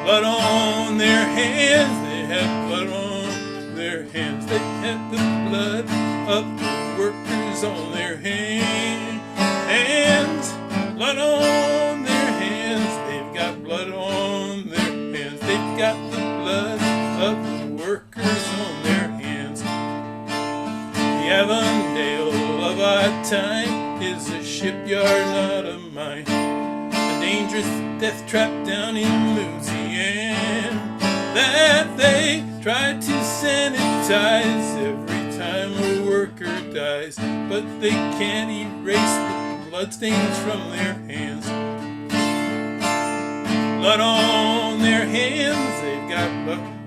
Blood on their hands, they had blood on their hands. They had the blood of the workers on their hands. Blood on their hands, they've got blood on their hands. They've got the blood of the workers on their hands. The Avondale of our time is a shipyard, not a mine. A dangerous death trap down in Louisiana that they try to sanitize every time a worker dies, but they can't erase the bloodstains from their hands. Blood on their hands, they've got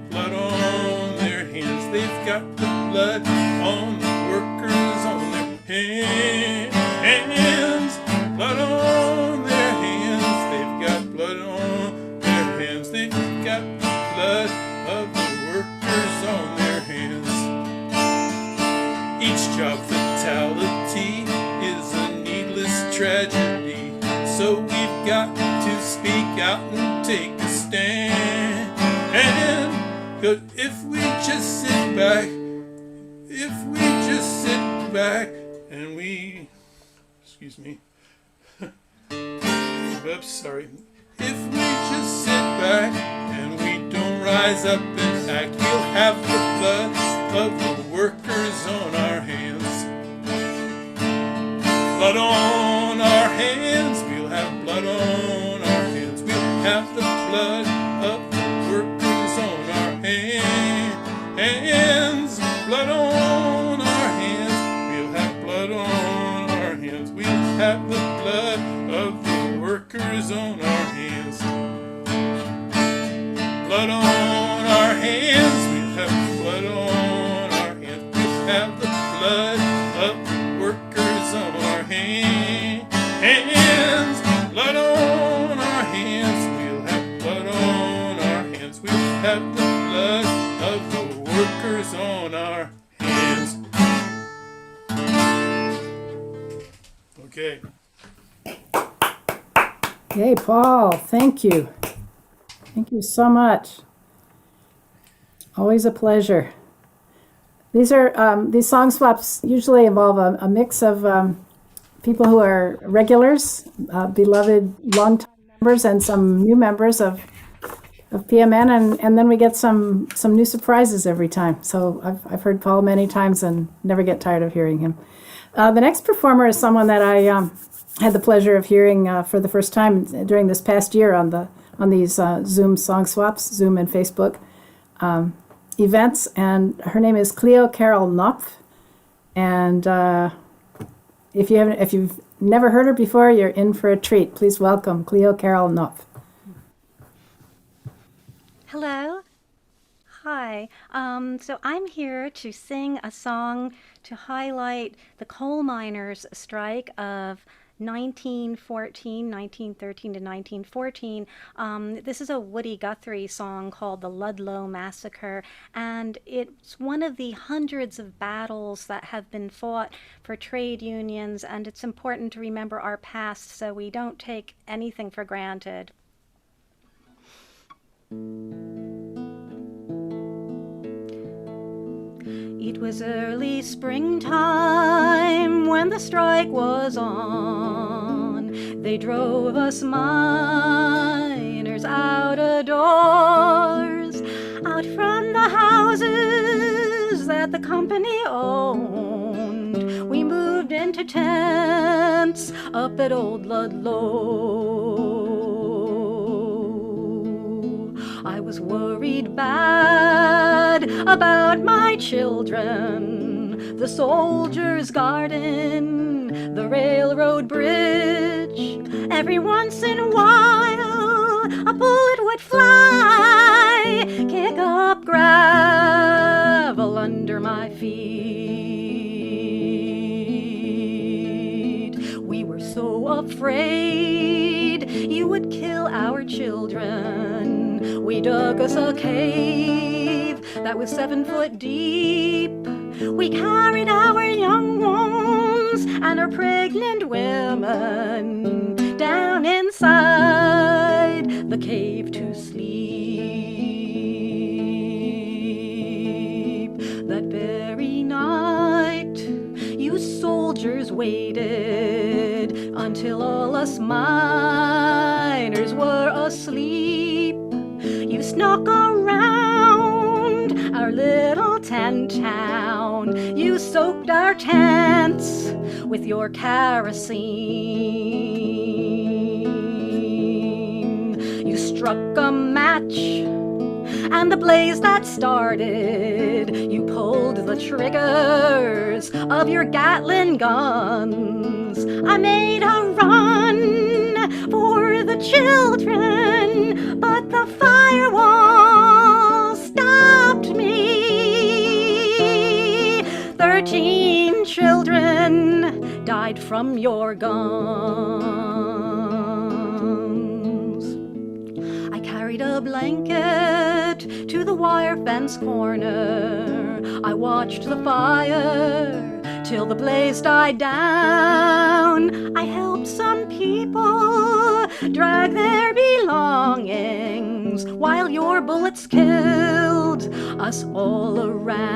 blood on their hands. They've got the blood on the workers on their hands. Blood on their hands, they've got blood on their hands. They've got the blood of the workers on their hands. Each job fatality is a needless tragedy, so we've got to speak out and take a stand. And 'cause if we just sit back, and we, excuse me, oops, sorry. If we just sit back and we don't rise up and act, we'll have the blood of the workers on our hands. Blood on our hands, we'll have blood on our hands. We'll have the blood of the workers on our hands. Blood on our hands, we'll have blood on our hands. We'll have the blood of the workers on our hands. Blood on our hands, we'll have blood on our hands. We'll have the blood of the workers on our hands. Blood on our hands, we'll have blood on our hands. We'll have the blood of the workers on our hands. Okay. Hey, Paul, thank you. Thank you so much. Always a pleasure. These song swaps usually involve a mix of people who are regulars, beloved longtime members, and some new members of PMN, and then we get some new surprises every time. So I've heard Paul many times and never get tired of hearing him. The next performer is someone that I had the pleasure of hearing for the first time during this past year on these Zoom song swaps, Zoom and Facebook events, and her name is Cleo Carol Knopf. And if you've never heard her before, you're in for a treat. Please welcome Cleo Carol Knopf. Hello. Hi. So I'm here to sing a song to highlight the coal miners' strike of 1913 to 1914. This is a Woody Guthrie song called The Ludlow Massacre, and it's one of the hundreds of battles that have been fought for trade unions, and it's important to remember our past so we don't take anything for granted. It was early springtime when the strike was on. They drove us miners out of doors, out from the houses that the company owned. We moved into tents up at Old Ludlow. I was worried bad about my children, the soldiers' garden, the railroad bridge. Every once in a while, a bullet would fly, kick up gravel under my feet. We were so afraid you would kill our children. We dug us a cave that was 7 foot deep. We carried our young ones and our pregnant women down inside the cave to sleep. That very night, you soldiers waited until all us miners were asleep. You snuck around our little tent town. You soaked our tents with your kerosene. You struck a match and the blaze that started. You pulled the triggers of your Gatling guns. I made a run for the children, but the firewall stopped me. 13 children died from your guns. I carried a blanket to the wire fence corner. I watched the fire till the blaze died down. I helped some people drag their belongings while your bullets killed us all around.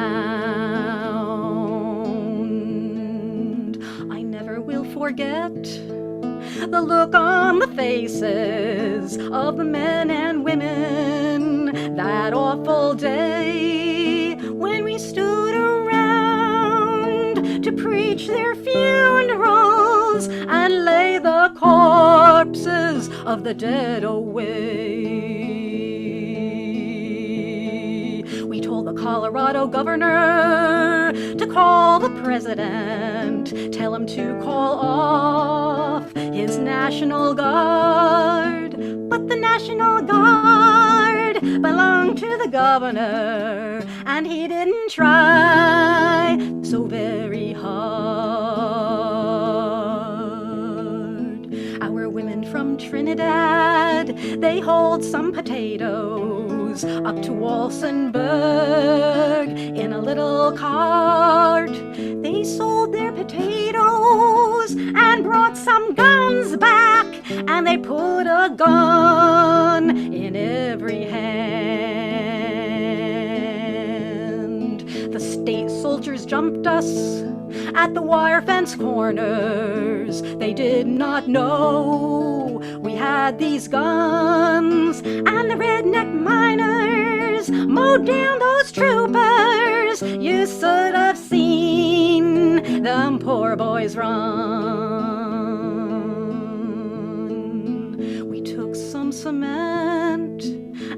I never will forget the look on the faces of the men and women that awful day when we stood around to preach their funerals and lay the corpses of the dead away. We told the Colorado governor to call the president, tell him to call off his National Guard. But the National Guard belonged to the governor, and he didn't try so very hard. Our women from Trinidad, they hauled some potatoes up to Walsenburg in a little cart. They sold their potatoes and brought some guns back, and they put a gun in every hand. The state soldiers jumped us at the wire fence corners. They did not know we had these guns, and the redneck miners mowed down those troopers. You should have seen them poor boys run. We took some cement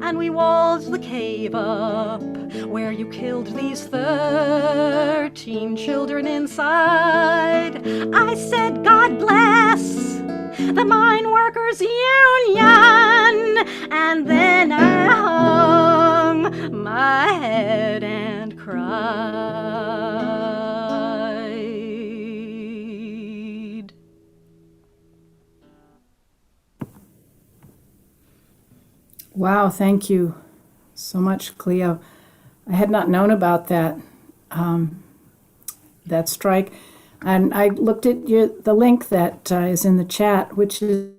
and we walled the cave up. where you killed these 13 children inside. I said, God bless the Mine Workers Union, and then I hung my head and cried. Wow, thank you so much, Cleo. I had not known about that that strike, and I looked at the link that is in the chat, which is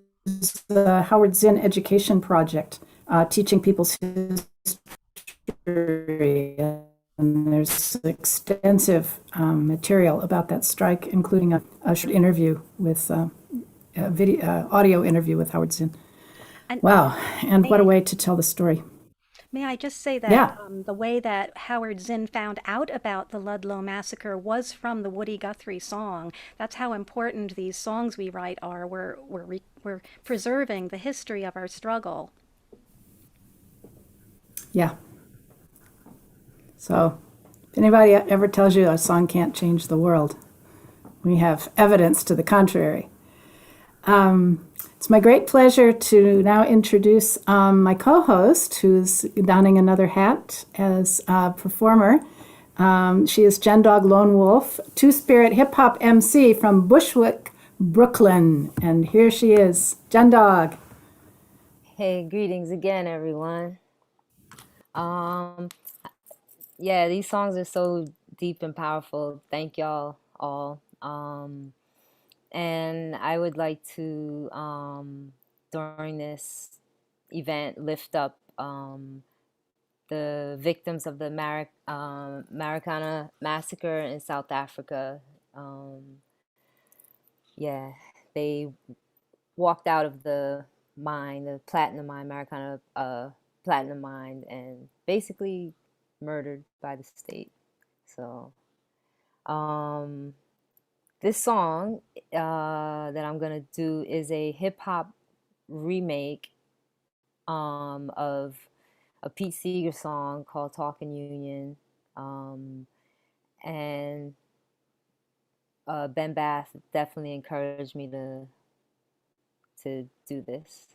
the Howard Zinn Education Project, teaching people's history. And there's extensive material about that strike, including a short interview with audio interview with Howard Zinn. Wow, and what a way to tell the story. May I just say that Yeah. The way that Howard Zinn found out about the Ludlow massacre was from the Woody Guthrie song. That's how important these songs we write are. We're preserving the history of our struggle. Yeah. So, if anybody ever tells you a song can't change the world, we have evidence to the contrary. It's my great pleasure to now introduce my co-host, who's donning another hat as a performer. She is Jendog Lonewolf, two-spirit hip-hop MC from Bushwick, Brooklyn. And here she is, Jendog. Hey, greetings again, everyone. Yeah, these songs are so deep and powerful. Thank y'all all. And I would like to, during this event, lift up the victims of the Marikana massacre in South Africa. Yeah, they walked out of the mine, the platinum mine, Marikana platinum mine, and basically murdered by the state. So, this song that I'm gonna do is a hip hop remake of a Pete Seeger song called "Talking Union," and Ben Bath definitely encouraged me to do this.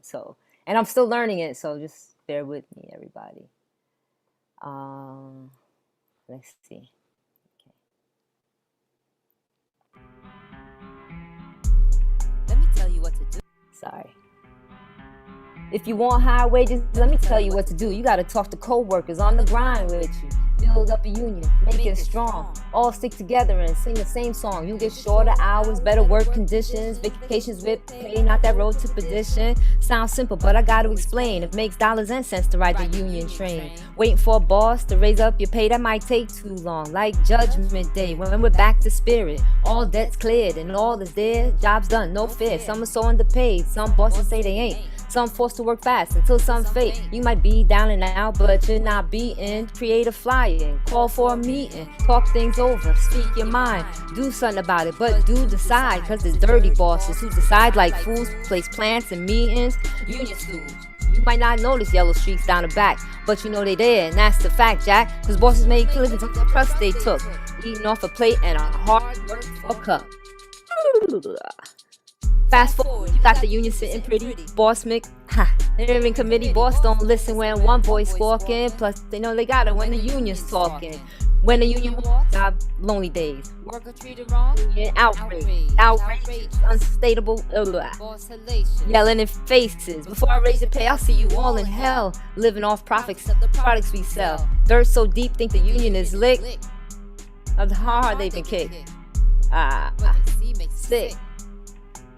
So, and I'm still learning it, so just bear with me, everybody. Let's see. Let me tell you what to do. Sorry. If you want higher wages, let me tell you what to do. You gotta talk to co-workers on the grind with you. Build up a union, make it strong. All stick together and sing the same song. You get shorter hours, better work conditions, vacations with pay, not that road to perdition. Sounds simple, but I gotta explain. It makes dollars and cents to ride the union train. Waiting for a boss to raise up your pay, that might take too long. Like Judgment Day, when we're back to spirit. All debts cleared and all is there. Jobs done, no fear. Some are so underpaid. Some bosses say they ain't. Some forced to work fast until some fate. You might be down and out, but you're not beaten. Create a flyer, call for a meeting, talk things over, speak your mind, do something about it, but do decide. Cause there's dirty bosses who decide like fools, place plants and meetings, union stools. You might not notice yellow streaks down the back, but you know they there, and that's the fact, Jack. Cause bosses made killings of the crust they took, eating off a plate and a hard work for a cup. Fast forward, you got the union sitting pretty, boss Mick, they're in committee, boss don't listen when one boy's squawking, plus they know they got it when the union's talking. When the union walks, I have lonely days. Worker treated wrong, union outrage, unstateable, yelling in faces. Before I raise the pay, I'll see you all in hell, living off profits of the products we sell. Dirt so deep, think the union is licked, of how hard they've been kicked. Sick.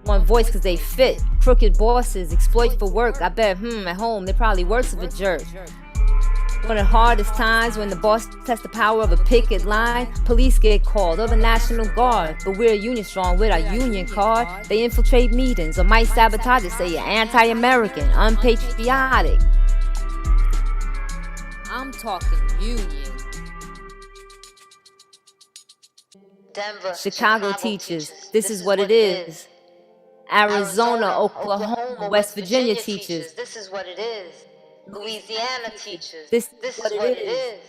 One voice cause they fit. Crooked bosses exploit for work. I bet at home they're probably worse of a jerk. One of the hardest times when the boss tests the power of a picket line, police get called or the National Guard. But we're union strong with our union card. They infiltrate meetings or might sabotage it, say you're anti-American, unpatriotic. I'm talking union. Denver, Chicago teaches, this is what it is. Arizona, Oklahoma, West Virginia teaches, this is what it is. Louisiana teachers, This this is what is it what it is. is.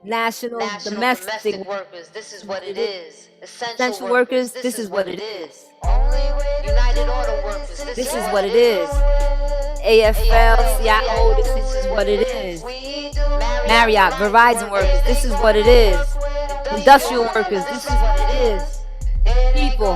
National National domestic domestic workers, this is what it is. is. Essential Essential workers, workers, this this is is what what it it is. is. United Auto Workers, This is what it is. AFL, CIO, this is what it is. Marriott, Verizon workers, this is what it is. Industrial workers, this is what it is. People,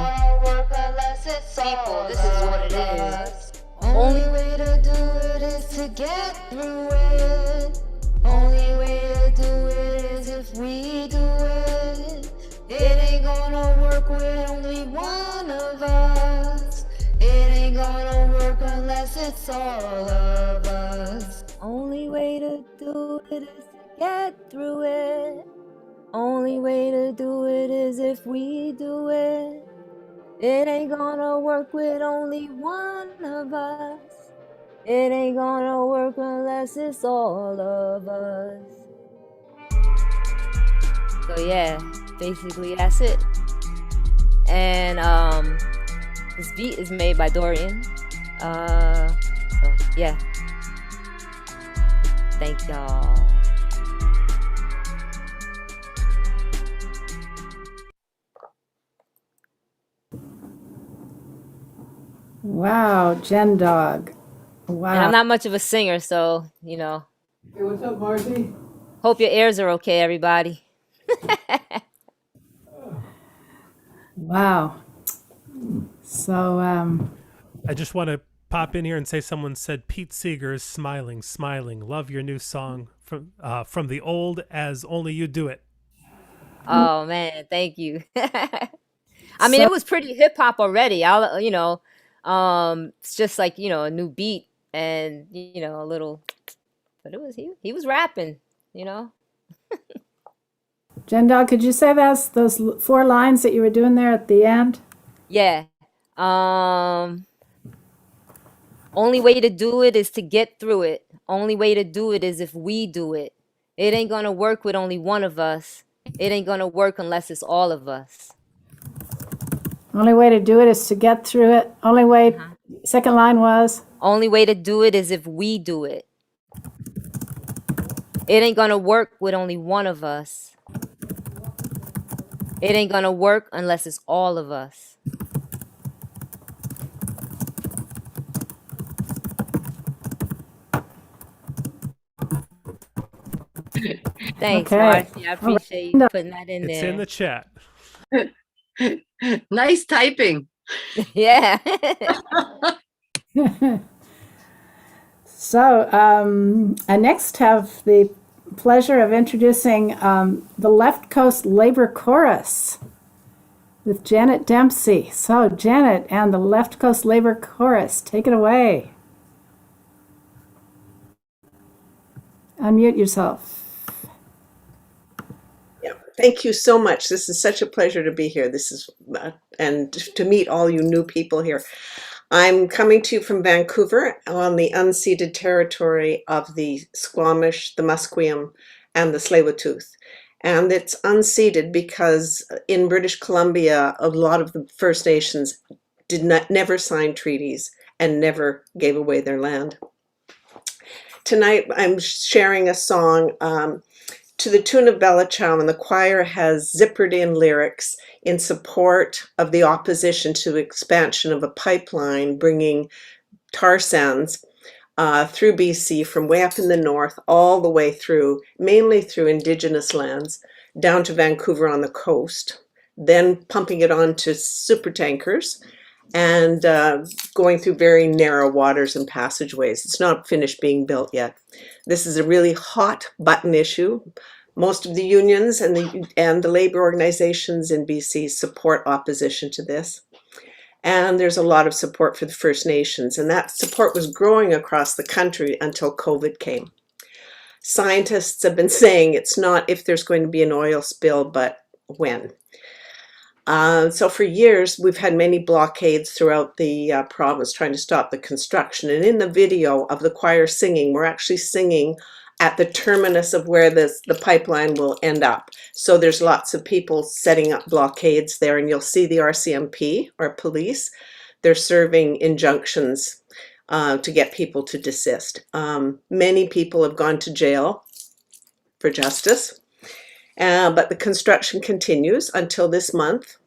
People, this is what it is. only Way to do it is to get through it. Only way to do it is if we do it. It ain't gonna work with only one of us. It ain't gonna work unless it's all of us. only way to do it is to get through it. Only way to do it is if we do it. It ain't gonna work with only one of us. It ain't gonna work unless it's all of us. So yeah, basically that's it. And this beat is made by Dorian. So yeah. Thank y'all. Wow, Jendog. Wow. And I'm not much of a singer, so you know. Hey, what's up, Marcy? Hope your ears are okay, everybody. Wow. So I just want to pop in here and say someone said Pete Seeger is smiling, smiling. Love your new song from the old as only you do it. Oh man, thank you. I mean, it was pretty hip hop already. It's just like, a new beat and a little, but he was rapping, Jendog, could you say those 4 lines that you were doing there at the end? Yeah. Only way to do it is to get through it. Only way to do it is if we do it. It ain't gonna work with only one of us. It ain't gonna work unless it's all of us. Only way to do it is to get through it. Only way, second line was? Only way to do it is if we do it. It ain't gonna work with only one of us. It ain't gonna work unless it's all of us. Thanks, Okay. Marcy. I appreciate you putting that in It's there. in the chat. Nice typing. Yeah. So I next have the pleasure of introducing the Left Coast Labor Chorus with Janet Dempsey. So Janet and the Left Coast Labor Chorus, take it away. Unmute yourself. Yeah, thank you so much. This is such a pleasure to be here. This is and to meet all you new people here. I'm coming to you from Vancouver on the unceded territory of the Squamish, the Musqueam, and the Tsleil-Waututh. And it's unceded because in British Columbia, a lot of the First Nations never signed treaties and never gave away their land. Tonight, I'm sharing a song to the tune of Bella Chow, and the choir has zippered in lyrics in support of the opposition to expansion of a pipeline bringing tar sands through BC from way up in the north all the way through, mainly through Indigenous lands, down to Vancouver on the coast, then pumping it onto super tankers and going through very narrow waters and passageways. It's not finished being built yet. This is a really hot button issue. Most of the unions and the labor organizations in BC support opposition to this. And there's a lot of support for the First Nations, and that support was growing across the country until COVID came. Scientists have been saying it's not if there's going to be an oil spill, but when. So for years, we've had many blockades throughout the province trying to stop the construction. And in the video of the choir singing, we're actually singing at the terminus of where the pipeline will end up. So there's lots of people setting up blockades there, and you'll see the RCMP or police. They're serving injunctions to get people to desist. Many people have gone to jail for justice, but the construction continues until this month,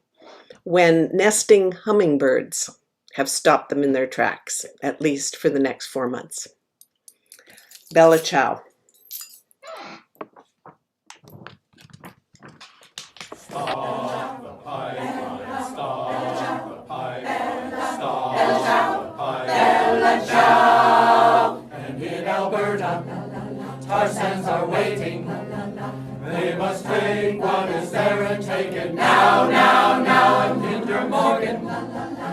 when nesting hummingbirds have stopped them in their tracks, at least for the next 4 months. Bella ciao. Stop the pipeline, stop the pipeline, stop the pipeline. Bella ciao. And in Alberta, tar sands are waiting. They must take what is there and take it now, now, now. And Kinder Morgan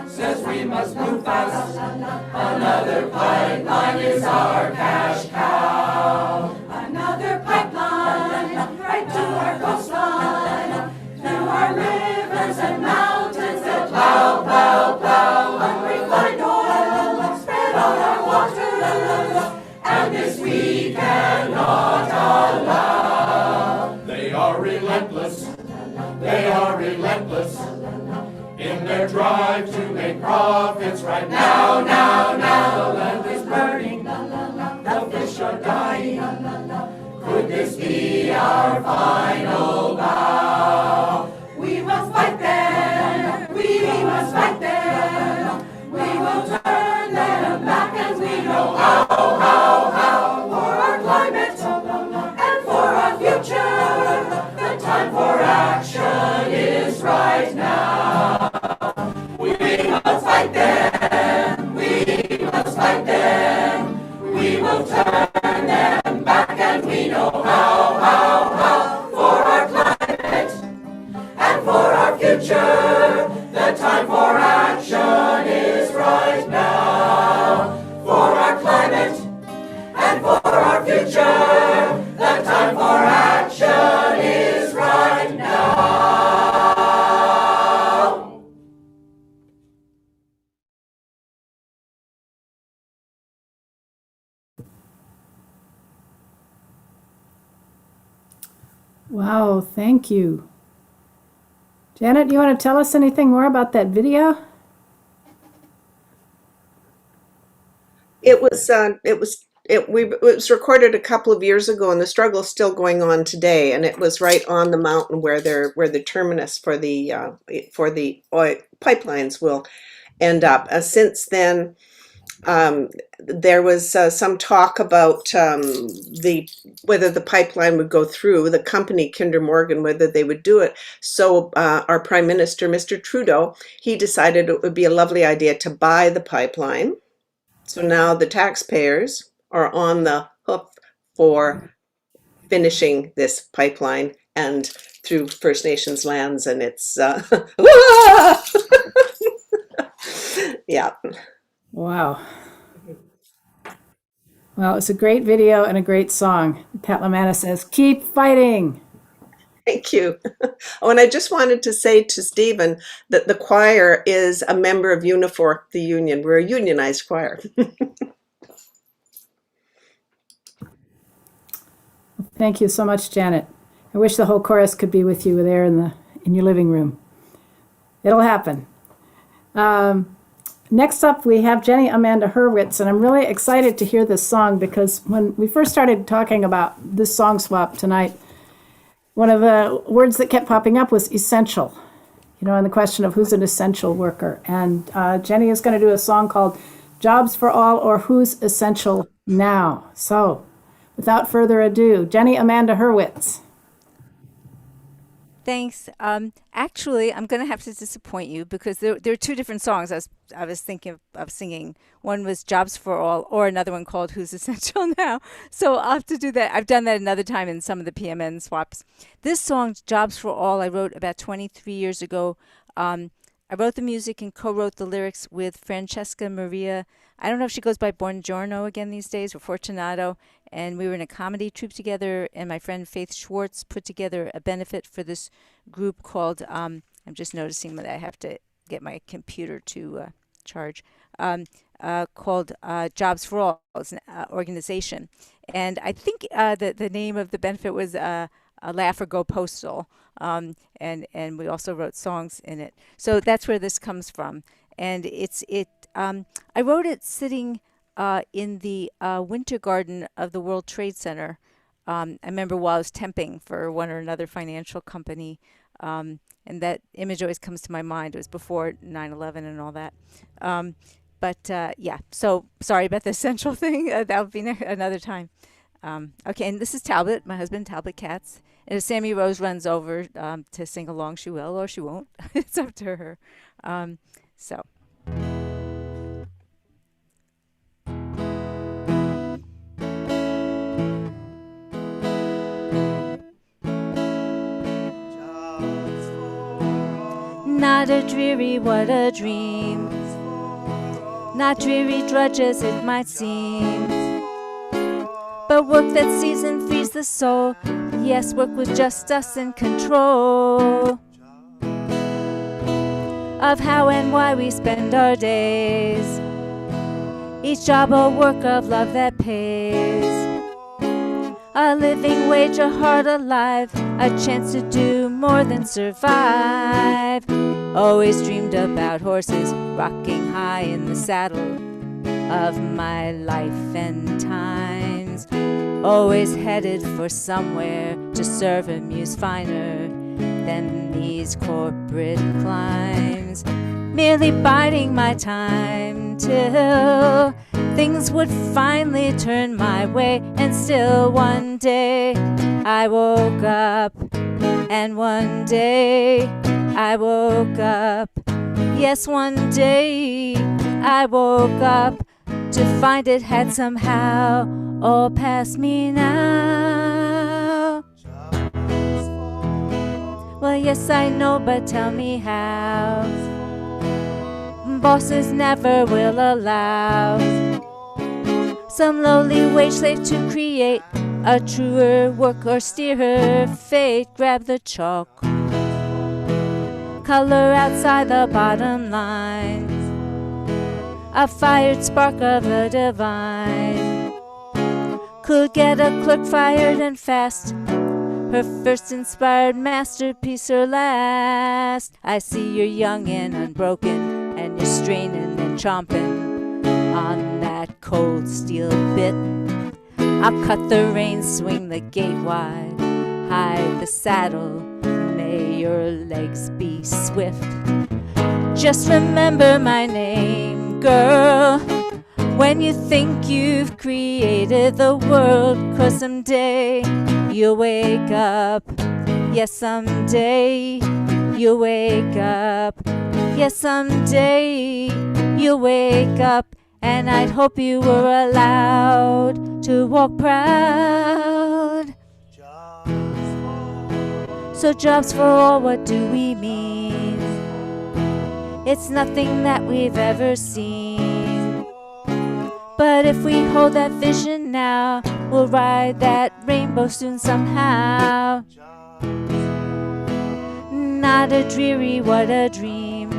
says we must move fast. Another pipeline is our cash cow. Another pipeline right to our coastline, through our rivers and mountains that plow, plow, plow. Unrefined oil spread on our waters, and this we cannot allow. They are relentless, they are relentless in their drive to make profits right now, now, now. The land is burning, the fish are dying. Could this be our final bow? We must fight them, we must fight them. We will turn them back, and we know how, how. For our climate and for our future, the time for action is right now. We must fight them, we must fight them. We will turn them back, and we know how. For our climate and for our future, the time for action is right now. For our climate and for our future, the time for action is right now. Wow, thank you. Janet, you want to tell us anything more about that video? It was recorded a couple of years ago, and the struggle is still going on today. And it was right on the mountain where the terminus for the oil pipelines will end up. Since then, there was some talk about whether the pipeline would go through. The company Kinder Morgan, whether they would do it. So our Prime Minister, Mr. Trudeau, he decided it would be a lovely idea to buy the pipeline. So now the taxpayers are on the hook for finishing this pipeline and through First Nations lands, and it's yeah. Wow. Well, it's a great video and a great song. Pat Lamanna says, keep fighting. Thank you. Oh, and I just wanted to say to Stephen that the choir is a member of Unifor, the union. We're a unionized choir. Thank you so much, Janet. I wish the whole chorus could be with you there in your living room. It'll happen. Next up, we have Jenny Amanda Hurwitz, and I'm really excited to hear this song because when we first started talking about this song swap tonight, one of the words that kept popping up was essential, and the question of who's an essential worker. And Jenny is going to do a song called Jobs for All, or Who's Essential Now. So without further ado, Jenny Amanda Hurwitz. Thanks. Actually, I'm going to have to disappoint you because there are two different songs I was thinking of singing. One was Jobs for All, or another one called Who's Essential Now. So I'll have to do that. I've done that another time in some of the PMN swaps. This song, Jobs for All, I wrote about 23 years ago. I wrote the music and co-wrote the lyrics with Francesca Maria. I don't know if she goes by Buongiorno again these days, or Fortunato. And we were in a comedy troupe together, and my friend Faith Schwartz put together a benefit for this group called, I'm just noticing that I have to get my computer to charge, called Jobs for All. It's an organization. And I think that the name of the benefit was Laugh or Go Postal. And we also wrote songs in it. So that's where this comes from. And I wrote it sitting in the Winter Garden of the World Trade Center. I remember while I was temping for one or another financial company, and that image always comes to my mind. It was before 9/11 and all that. Yeah, so sorry about the central thing. That'll be another time. Okay, and this is Talbot, my husband, Talbot Katz. And if Sammy Rose runs over to sing along, she will or she won't. It's up to her. So. Not a dreary, what a dream. Not dreary drudges it might seem, but work that sees and frees the soul. Yes, work with just us in control of how and why we spend our days. Each job a work of love that pays. A living wage, a heart alive, a chance to do more than survive. Always dreamed about horses rocking high in the saddle of my life and times. Always headed for somewhere to serve and muse finer than these corporate climes. Merely biding my time till things would finally turn my way. And still one day I woke up, and one day I woke up. Yes, one day I woke up to find it had somehow all passed me now. Well, yes, I know, but tell me how. Bosses never will allow some lowly wage slave to create a truer work or steer her fate. Grab the chalk, color outside the bottom line, a fired spark of the divine. Could get a clerk fired and fast, her first inspired masterpiece or last. I see you're young and unbroken, and you're straining and chomping on that cold steel bit. I'll cut the reins, swing the gate wide, hide the saddle, may your legs be swift. Just remember my name, girl, when you think you've created the world. 'Cause someday you'll wake up, yes, someday you'll wake up. Yes, someday you'll wake up, and I'd hope you were allowed to walk proud. So jobs for all, what do we mean? It's nothing that we've ever seen. But if we hold that vision now, we'll ride that rainbow soon somehow. Not a dreary, what a dream.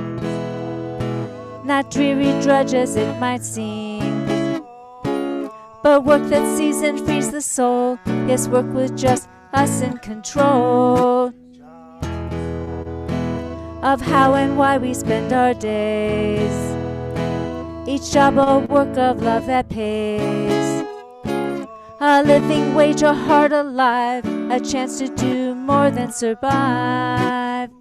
Not dreary drudge as it might seem, but work that sees and frees the soul. Yes, work with just us in control of how and why we spend our days. Each job a work of love that pays. A living wage, a heart alive, a chance to do more than survive.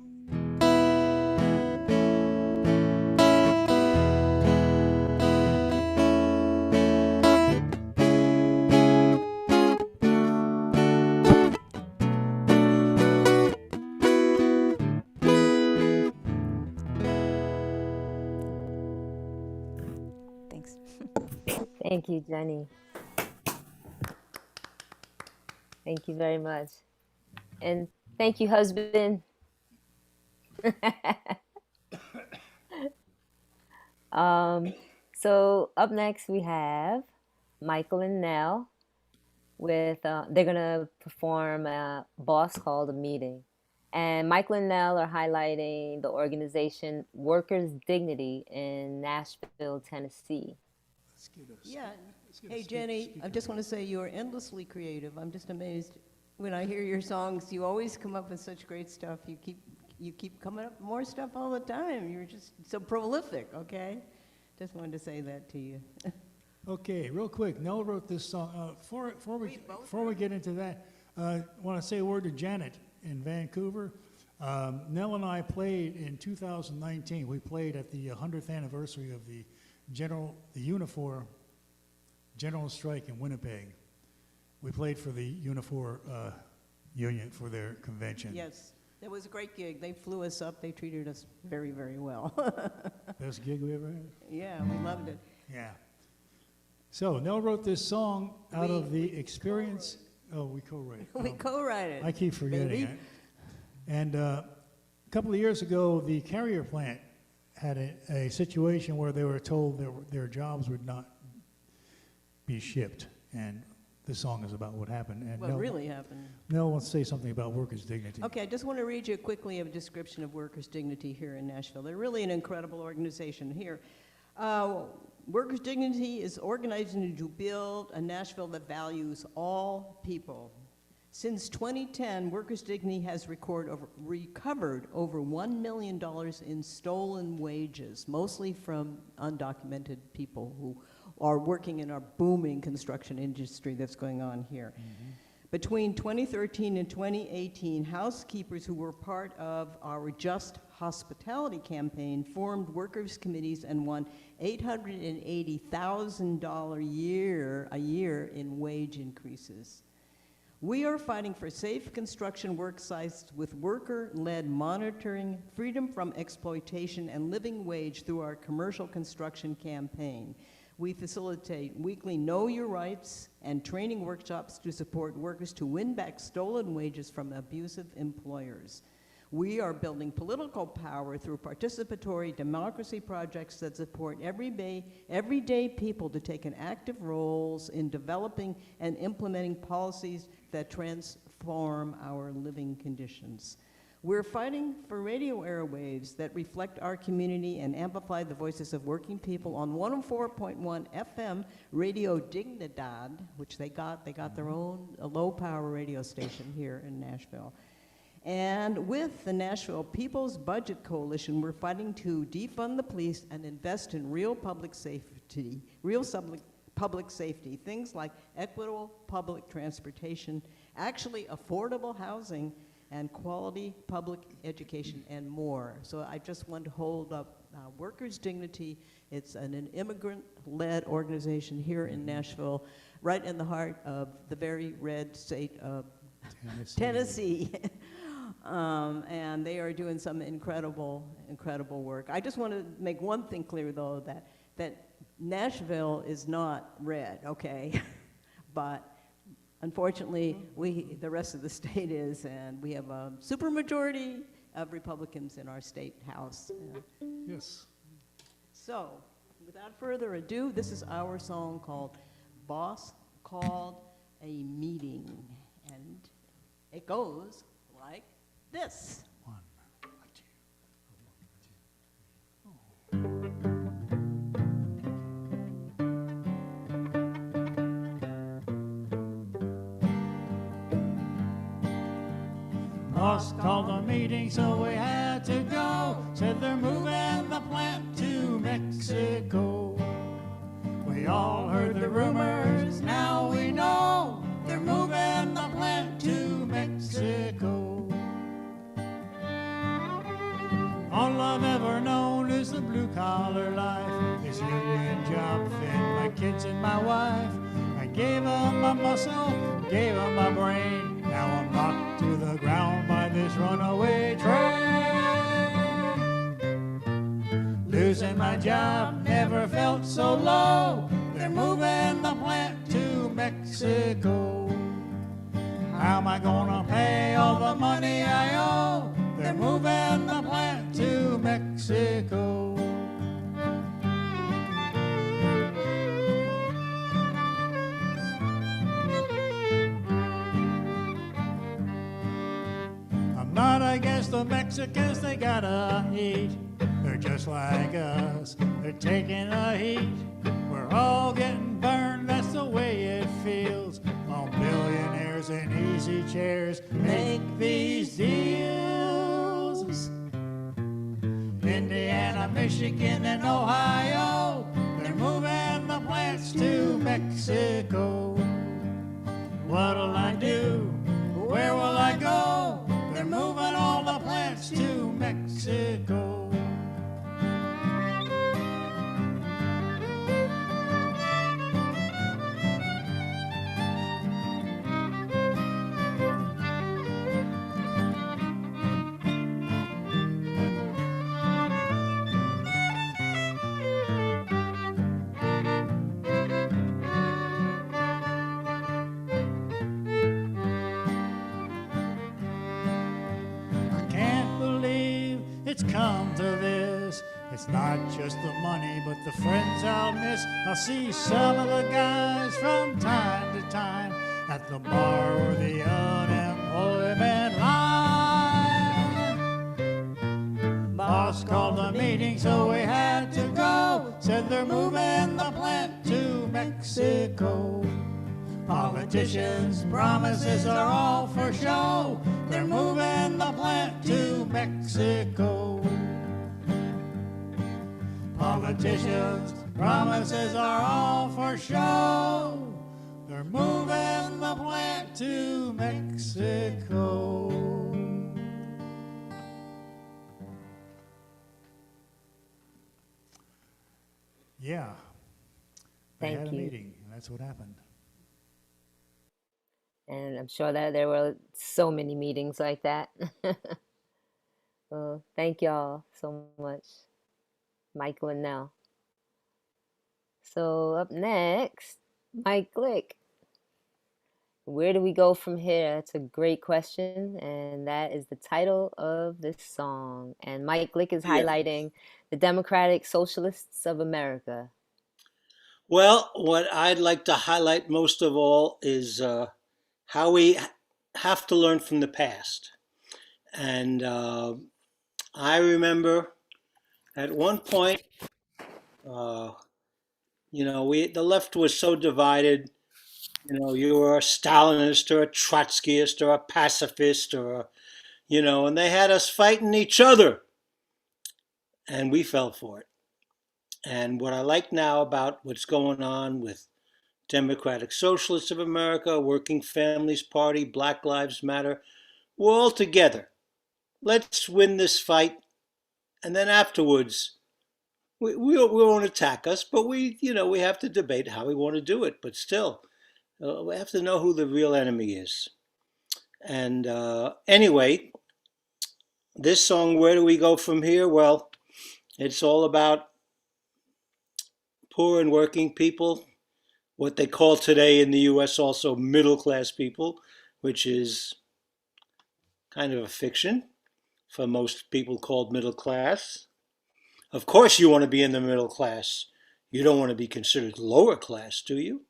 Thanks. Thank you, Jenny. Thank you very much. And thank you, husband. So up next we have Michael and Nell with, they're gonna perform a Boss Called a Meeting. And Michael and Nell are highlighting the organization Workers' Dignity in Nashville, Tennessee. Yeah. Hey, Jenny, I just want to say you're endlessly creative. I'm just amazed. When I hear your songs, you always come up with such great stuff. You keep coming up with more stuff all the time. You're just so prolific, okay? Just wanted to say that to you. Okay, real quick. Nell wrote this song. Before we get into that, I want to say a word to Janet in Vancouver. Nell and I played in 2019. We played at the 100th anniversary of the Unifor General Strike in Winnipeg. We played for the Unifor union for their convention. Yes, it was a great gig. They flew us up. They treated us very, very well. Best gig we ever had? Yeah, we loved it. Yeah. So Nell wrote this song out of the experience. Oh, we co-wrote it. We co-wrote it. I keep forgetting baby. it. And a couple of years ago, the carrier plant had a situation where they were told their jobs would not be shipped. And this song is about what happened. And What really happened. Nell wants to say something about workers' dignity. Okay, I just want to read you quickly a description of Workers' Dignity here in Nashville. They're really an incredible organization here. Workers' Dignity is organizing to build a Nashville that values all people. Since 2010, Workers' Dignity has recovered over $1 million in stolen wages, mostly from undocumented people who are working in our booming construction industry that's going on here. Mm-hmm. Between 2013 and 2018, housekeepers who were part of our Just Hospitality campaign formed workers' committees and won $880,000 a year in wage increases. We are fighting for safe construction work sites with worker-led monitoring, freedom from exploitation, and living wage through our commercial construction campaign. We facilitate weekly Know Your Rights and training workshops to support workers to win back stolen wages from abusive employers. We are building political power through participatory democracy projects that support everyday people to take an active roles in developing and implementing policies that transform our living conditions. We're fighting for radio airwaves that reflect our community and amplify the voices of working people on 104.1 FM Radio Dignidad, which they got their own low-power radio station here in Nashville. And with the Nashville People's Budget Coalition, we're fighting to defund the police and invest in real public safety, things like equitable public transportation, actually affordable housing, and quality public education, and more. So I just want to hold up Workers' Dignity. It's an immigrant-led organization here in Nashville, right in the heart of the very red state of Tennessee. And they are doing some incredible work. I just want to make one thing clear, though, that Nashville is not red, okay? But unfortunately, the rest of the state is, and we have a supermajority of Republicans in our state house. Yes. So, without further ado, this is our song called Boss Called a Meeting. And it goes like this. Boss called a meeting, so we had to go. Said they're moving the plant to Mexico. We all heard the rumors, now we know they're moving the plant to Mexico. All I've ever known is the blue-collar life. This union job fed my kids and my wife. I gave them my muscle, gave them my brain. Now I'm knocked to the ground by this runaway train. Losing my job never felt so low. They're moving the plant to Mexico. How am I gonna pay all the money I owe? They're moving the plant to Mexico. But I guess the Mexicans, they gotta eat. They're just like us, they're taking a heat. We're all getting burned, that's the way it feels. While billionaires in easy chairs make these deals. Indiana, Michigan, and Ohio, they're moving the plants to Mexico. What'll I do? Where will I go? They're moving all the plants to Mexico. It's come to this. It's not just the money, but the friends I'll miss. I'll see some of the guys from time to time at the bar or the unemployment line. Boss called the meeting, so we had to go. Said they're moving the plant to Mexico. Politicians' promises are all for show. They're moving the plant to Mexico. Politicians' promises are all for show. They're moving the plant to Mexico. Yeah. They Thank had a you. meeting, and that's what happened. And I'm sure that there were so many meetings like that. Well, thank y'all so much, Michael and Nell. So up next, Mike Glick. Where do we go from here? That's a great question, and that is the title of this song. And Mike Glick is highlighting the Democratic Socialists of America. Well, what I'd like to highlight most of all is how we have to learn from the past. And I remember at one point, the left was so divided. You were a Stalinist or a Trotskyist or a pacifist and they had us fighting each other. And we fell for it. And what I like now about what's going on with Democratic Socialists of America, Working Families Party, Black Lives Matter, we're all together. Let's win this fight, and then afterwards, we won't attack us, but we have to debate how we want to do it. But still, we have to know who the real enemy is. And anyway, this song, Where Do We Go From Here? Well, it's all about poor and working people, what they call today in the U.S. also middle-class people, which is kind of a fiction for most people called middle class. Of course you want to be in the middle class. You don't want to be considered lower class, do you?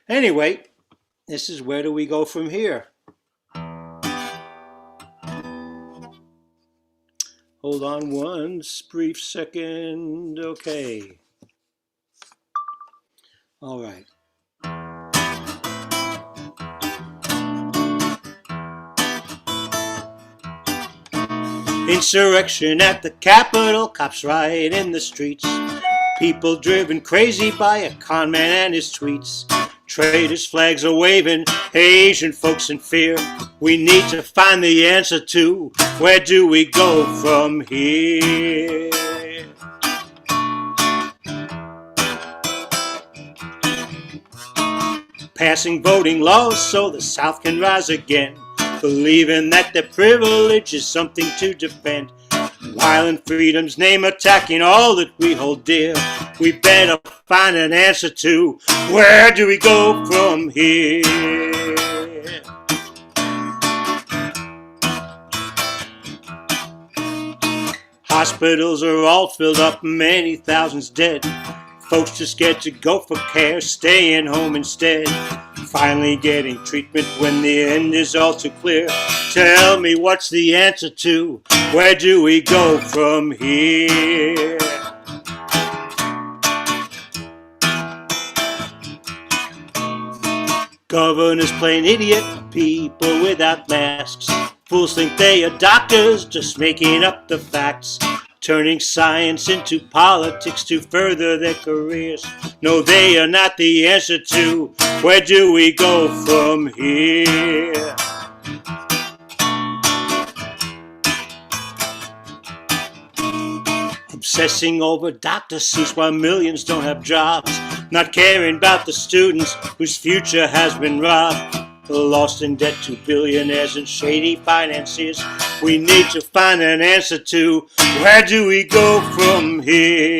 Anyway, this is Where Do We Go From Here? Hold on one brief second. Okay. All right. Insurrection at the Capitol, cops riot in the streets. People driven crazy by a con man and his tweets. Traitors' flags are waving, Asian folks in fear. We need to find the answer to where do we go from here? Passing voting laws so the South can rise again, believing that their privilege is something to defend. While in freedom's name attacking all that we hold dear, we better find an answer to where do we go from here? Hospitals are all filled up, many thousands dead. Folks just scared to go for care, staying home instead. Finally getting treatment when the end is all too clear. Tell me what's the answer to where do we go from here? Governors playing idiot, people without masks. Fools think they are doctors, just making up the facts. turning science into politics to further their careers. No, they are not the answer to where do we go from here. Obsessing over Dr. Seuss while millions don't have jobs, not caring about the students whose future has been robbed. Lost in debt to billionaires and shady financiers. We need to find an answer to where do we go from here.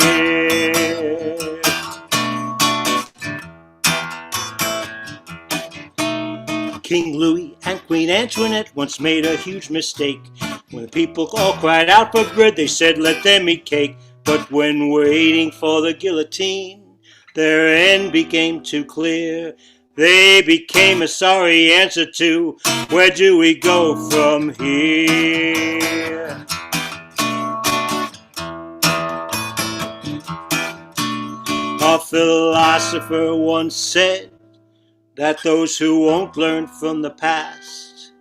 King Louis and Queen Antoinette once made a huge mistake. When the people all cried out for bread, they said let them eat cake. But when waiting for the guillotine, their end became too clear. They became a sorry answer to where do we go from here. A philosopher once said that those who won't learn from the past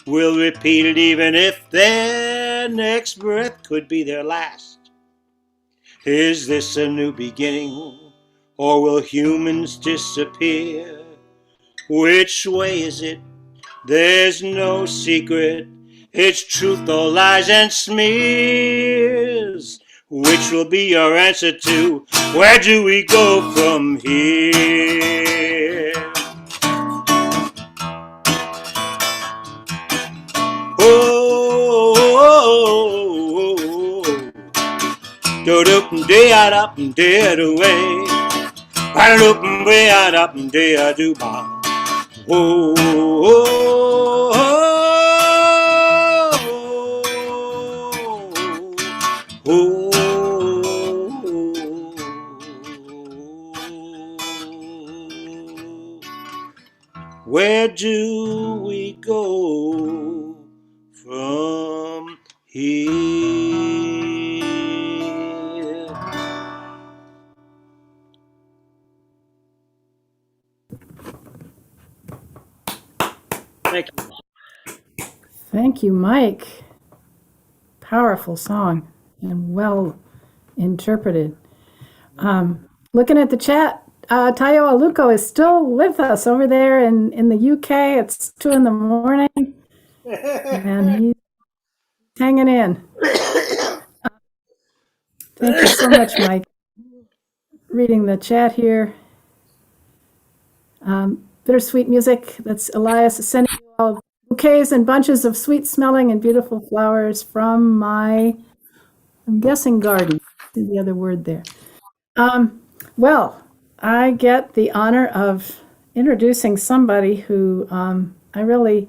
will repeat it even if their next breath could be their last. Is this a new beginning, or will humans disappear? Which way is it? There's no secret. It's truth or lies and smears. Which will be your answer to where do we go from here? Oh, do do day out up and day away. I do way out up and day do ba. Oh, oh, where do we go from here? Thank you. Thank you, Mike. Powerful song and well interpreted. Looking at the chat, Tayo Aluko is still with us over there in the UK. It's 2 a.m. and he's hanging in. Thank you so much, Mike. Reading the chat here. Bittersweet music. That's Elias sending you all bouquets and bunches of sweet smelling and beautiful flowers from my, I'm guessing, garden. Is the other word there. Well, I get the honor of introducing somebody who I really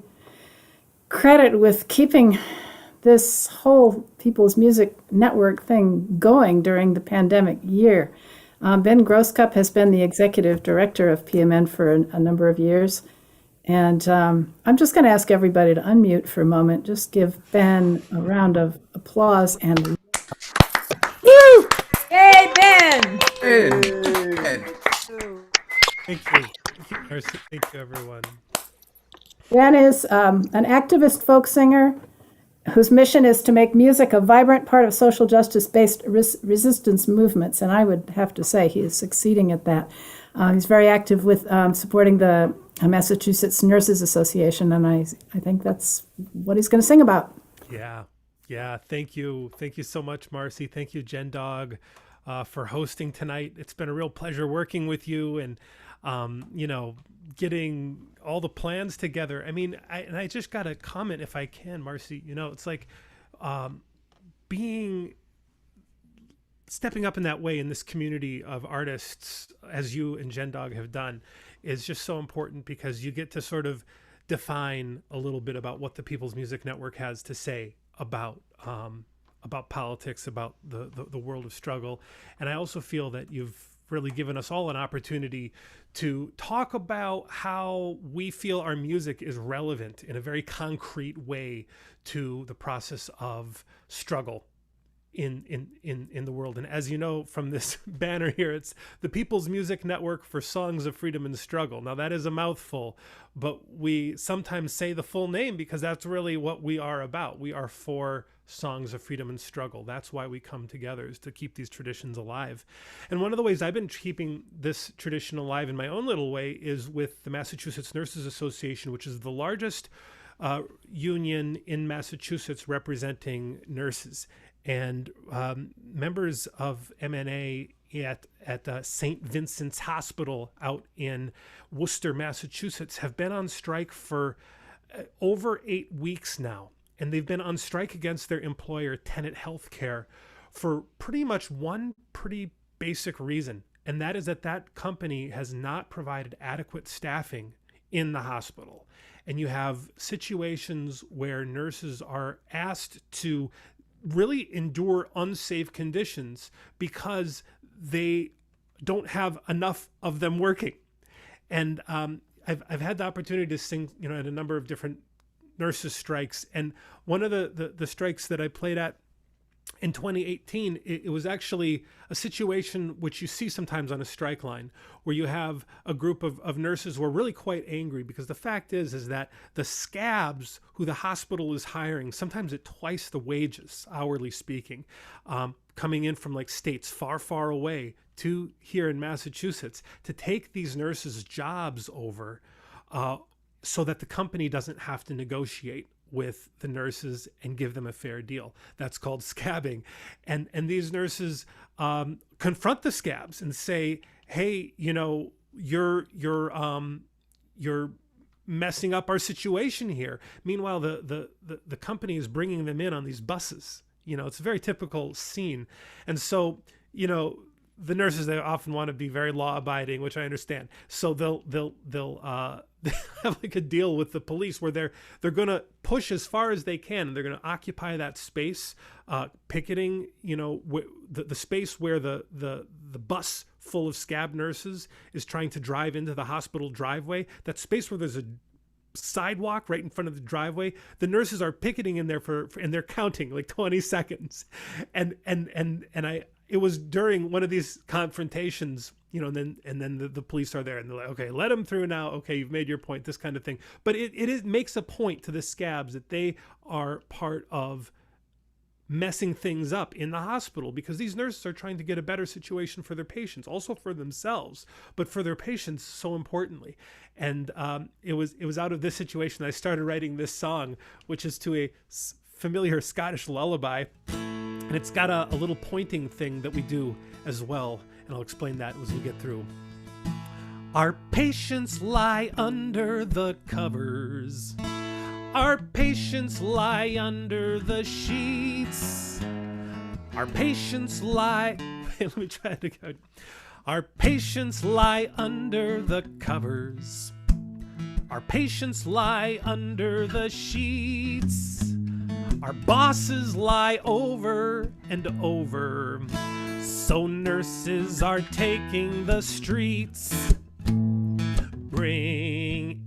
credit with keeping this whole People's Music Network thing going during the pandemic year. Ben Grosscup has been the executive director of PMN for a number of years. And I'm just going to ask everybody to unmute for a moment. Just give Ben a round of applause and Woo! Hey, Ben! Ben. Thank you. Thank you, everyone. Ben is an activist folk singer whose mission is to make music a vibrant part of social justice-based resistance movements. And I would have to say he is succeeding at that. He's very active with supporting the Massachusetts Nurses Association, and I think that's what he's going to sing about. Yeah. Thank you so much, Marcy. Thank you, Jendog, for hosting tonight. It's been a real pleasure working with you and getting all the plans together. I mean, I just got to comment if I can, Marcy. It's like stepping up in that way in this community of artists, as you and Jendog have done, is just so important because you get to sort of define a little bit about what the People's Music Network has to say about politics, about the world of struggle. And I also feel that you've really given us all an opportunity to talk about how we feel our music is relevant in a very concrete way to the process of struggle in the world. And as you know from this banner here, it's the People's Music Network for Songs of Freedom and Struggle. Now that is a mouthful, but we sometimes say the full name because that's really what we are about. We are for songs of freedom and struggle. That's why we come together, is to keep these traditions alive. And one of the ways I've been keeping this tradition alive in my own little way is with the Massachusetts Nurses Association, which is the largest union in Massachusetts representing nurses. And members of MNA at St. Vincent's Hospital out in Worcester, Massachusetts, have been on strike for over 8 weeks now. And they've been on strike against their employer, Tenet Healthcare, for pretty much one pretty basic reason. And that is that company has not provided adequate staffing in the hospital. And you have situations where nurses are asked to really endure unsafe conditions because they don't have enough of them working. And I've had the opportunity to sing, at a number of different nurses strikes. And one of the strikes that I played at in 2018, it was actually a situation which you see sometimes on a strike line, where you have a group of nurses who are really quite angry because the fact is that the scabs who the hospital is hiring, sometimes at twice the wages, hourly speaking, coming in from like states far, far away to here in Massachusetts to take these nurses' jobs over so that the company doesn't have to negotiate with the nurses and give them a fair deal. That's called scabbing. And these nurses confront the scabs and say, hey, you're messing up our situation here. Meanwhile, the company is bringing them in on these buses. It's a very typical scene. And so, the nurses, they often want to be very law abiding, which I understand. So they'll have like a deal with the police where they're going to push as far as they can. They're going to occupy that space, picketing, the space where the bus full of scab nurses is trying to drive into the hospital driveway. That space where there's a sidewalk right in front of the driveway, the nurses are picketing in there and they're counting like 20 seconds. And it was during one of these confrontations, and then the police are there and they're like, okay, let them through now. Okay, you've made your point, this kind of thing. But it makes a point to the scabs that they are part of messing things up in the hospital, because these nurses are trying to get a better situation for their patients, also for themselves, but for their patients so importantly. And it was out of this situation that I started writing this song, which is to a familiar Scottish lullaby. And it's got a little pointing thing that we do as well. And I'll explain that as we get through. Our patients lie under the covers. Our patients lie under the sheets. Our patients lie... Let me try it again. Our patients lie under the covers. Our patients lie under the sheets. Our bosses lie over and over. So nurses are taking the streets. Bring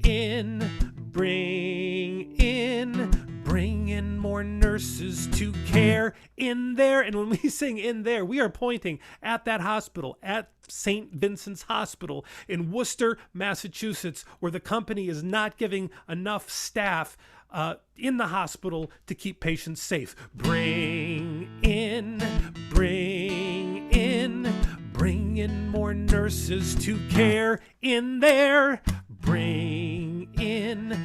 in more nurses to care in there. And when we sing in there, we are pointing at that hospital, at St. Vincent's Hospital in Worcester, Massachusetts, where the company is not giving enough staff in the hospital to keep patients safe. Bring in more nurses to care in there. Bring in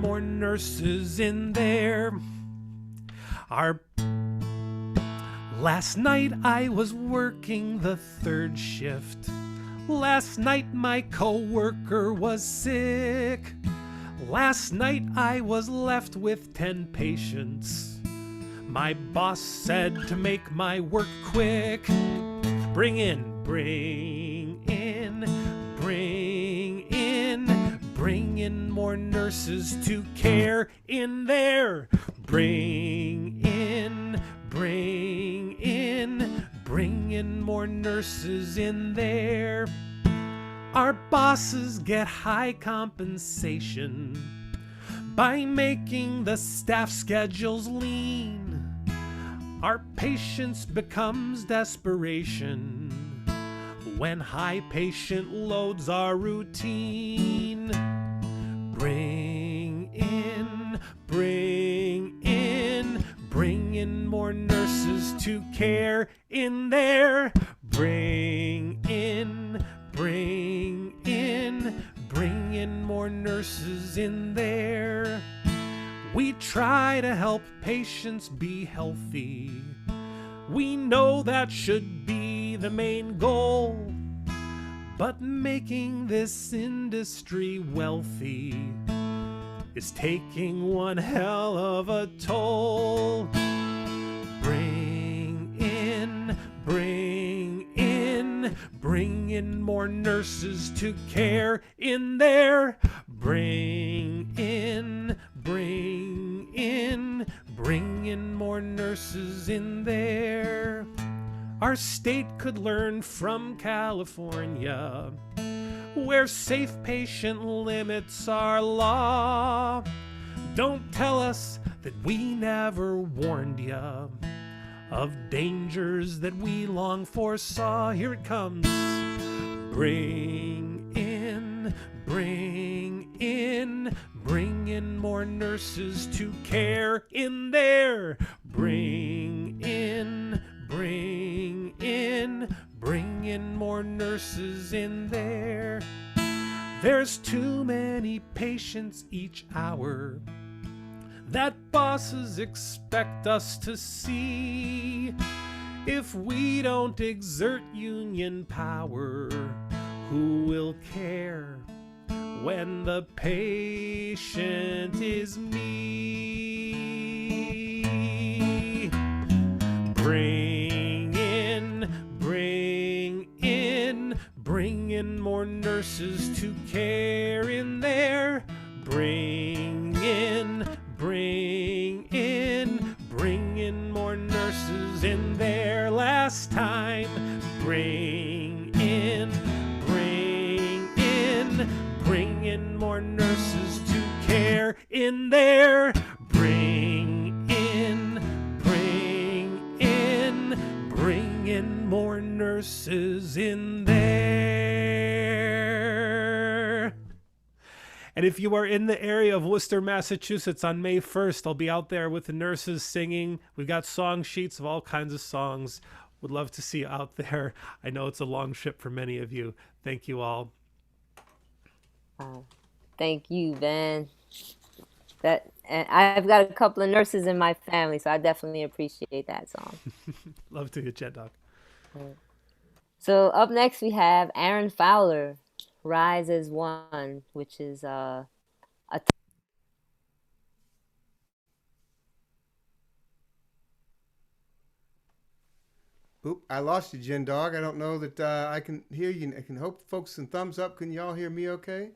more nurses in there. Last night I was working the third shift. Last night my coworker was sick. Last night I was left with 10 patients. My boss said to make my work quick. Bring in more nurses to care in there. Bring in more nurses in there. Our bosses get high compensation by making the staff schedules lean. Our patience becomes desperation when high patient loads are routine. Bring in more nurses to care in there. Bring in more nurses in there. We try to help patients be healthy. We know that should be the main goal, but making this industry wealthy is taking one hell of a toll. Bring in more nurses to care in there. Bring in more nurses in there. Our state could learn from California, where safe patient limits are law. Don't tell us that we never warned ya of dangers that we long foresaw. Here it comes. Bring in more nurses to care in there. Bring in more nurses in there. There's too many patients each hour that bosses expect us to see. If we don't exert union power, who will care when the patient is me? Bring in more nurses to care in there. Bring in more nurses in there. Last time, bring in more nurses to care in there. Bring in more nurses in there. And if you are in the area of Worcester, Massachusetts on May 1st, I'll be out there with the nurses singing. We've got song sheets of all kinds of songs. Would love to see you out there. I know it's a long trip for many of you. Thank you all. Thank you, Ben. And I've got a couple of nurses in my family, so I definitely appreciate that song. Love to get Jendog. So up next we have Aaron Fowler, Rise as One, which is Oop, I lost you, Jendog. I don't know that I can hear you. I can hope folks some thumbs up. Can y'all hear me okay?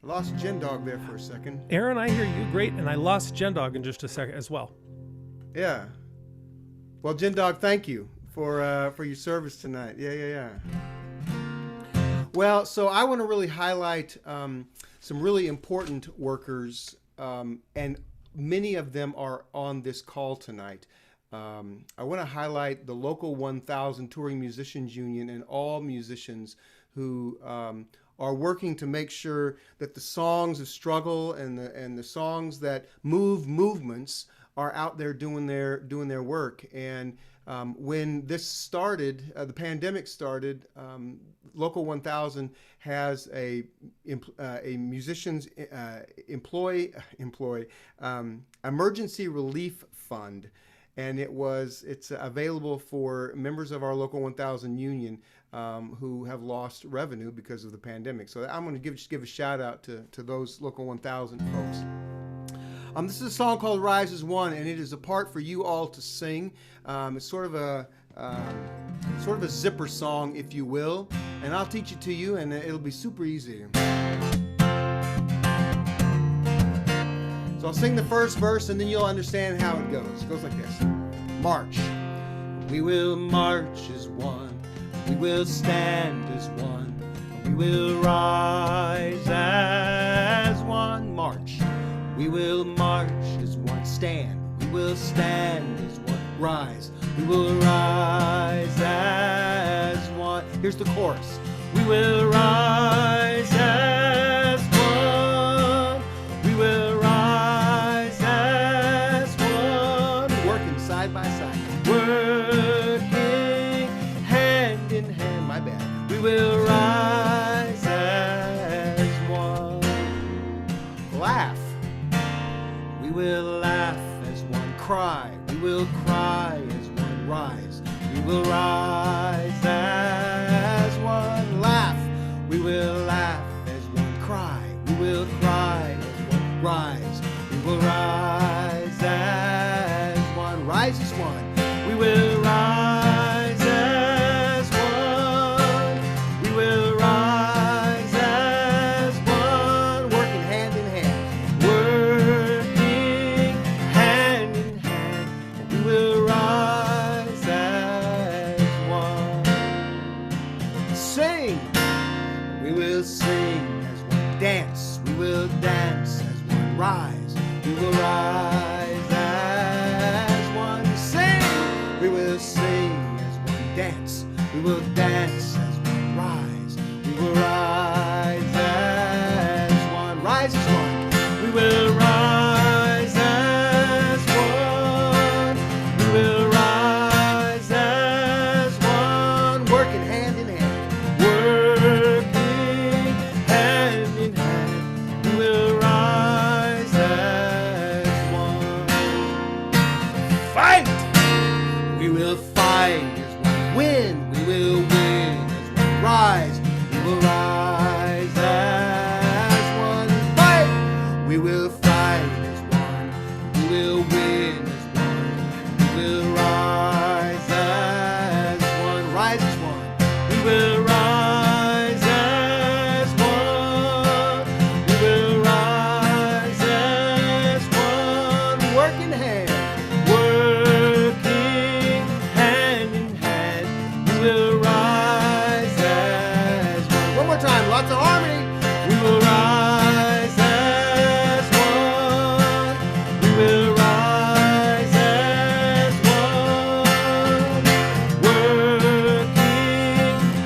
I lost Jendog there for a second. Aaron, I hear you great, and I lost Jendog in just a second as well. Yeah. Well, Jendog, thank you for your service tonight. Yeah. Well, so I want to really highlight some really important workers, and many of them are on this call tonight. I want to highlight the Local 1000 Touring Musicians Union and all musicians who are working to make sure that the songs of struggle and the songs that move movements are out there doing their work. And when this started, the pandemic started, Local 1000 has a musicians emergency relief fund. And it's available for members of our Local 1000 union who have lost revenue because of the pandemic. So I'm going to just give a shout out to those Local 1000 folks. This is a song called Rise as One, and it is a part for you all to sing. It's sort of a zipper song, if you will, and I'll teach it to you, and it'll be super easy. So I'll sing the first verse and then you'll understand how it goes. It goes like this. March. We will march as one. We will stand as one. We will rise as one. March. We will stand. We will stand as one. Rise. We will rise as one. Here's the chorus. We will rise as one. We will rise as one. Working side by side. Working hand in hand. My bad. We will rise as one. Laugh. We will laugh as one. Cry. We will cry as one. Rise. We will rise as one. Laugh. We will laugh as one. Cry. We will cry as one. Rise. We will rise as one. Rise as one. We will rise as one. We will rise as one. Working hand in hand. Working hand in hand. We will rise as one. Sing. We will sing as one. Dance. We will dance as one. Rise. We will rise as one. Sing. We will sing as one. Dance. We will dance as one. Rise. We will rise as one. Rise as one. We will rise as one. We will rise as one. Working hand in hand. Working hand in hand. We will rise as one. Fight! We will fight as one. Win. We will win as one. Rise. We will rise as one. Fight. We will fight as one. We will win as one. We will rise as one. Rise as one. We will rise as one. We will rise as one. Working hand. Working hand in hand. We will rise as one. One more time. Lots of harmony. We will rise as one. We will rise as one. Working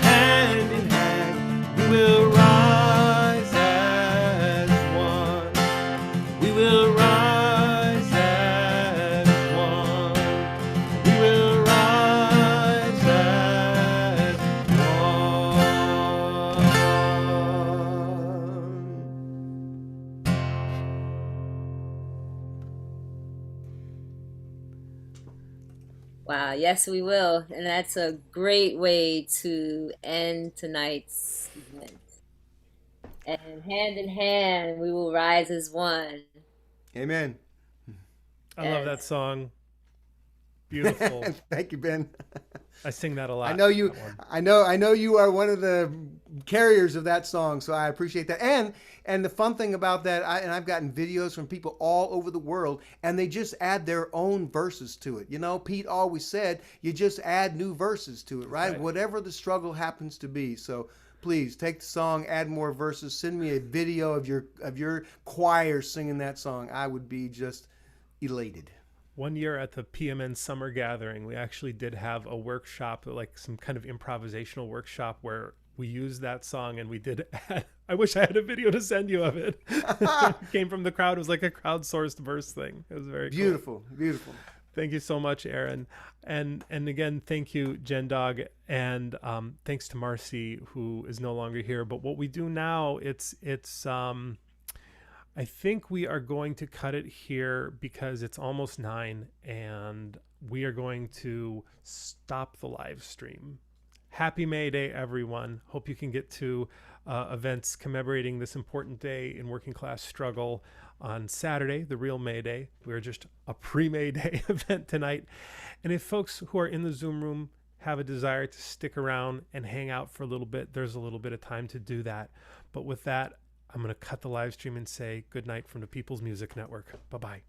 hand in hand. We will rise as one. We will rise as one. We will rise as Wow, yes, we will. And that's a great way to end tonight's event. And hand in hand, we will rise as one. Amen. I love that song. Beautiful. Thank you, Ben. I sing that a lot. I know you. that one. I know you are one of the carriers of that song, so I appreciate that. And the fun thing about that, I've gotten videos from people all over the world, and they just add their own verses to it. You know, Pete always said you just add new verses to it, right? Whatever the struggle happens to be. So please take the song, add more verses, send me a video of your choir singing that song. I would be just elated. One year at the PMN Summer Gathering, we actually did have a workshop, like some kind of improvisational workshop where we used that song, and we did I wish I had a video to send you of it. It came from the crowd. It was like a crowdsourced verse thing. It was very beautiful. Cool. Beautiful. Thank you so much, Aaron. And again, thank you, Jendog. And thanks to Marcy, who is no longer here. But what we do now, I think we are going to cut it here because it's almost 9 and we are going to stop the live stream. Happy May Day, everyone. Hope you can get to events commemorating this important day in working class struggle on Saturday, the real May Day. We're just a pre-May Day event tonight. And if folks who are in the Zoom room have a desire to stick around and hang out for a little bit, there's a little bit of time to do that. But with that, I'm going to cut the live stream and say good night from the People's Music Network. Bye-bye.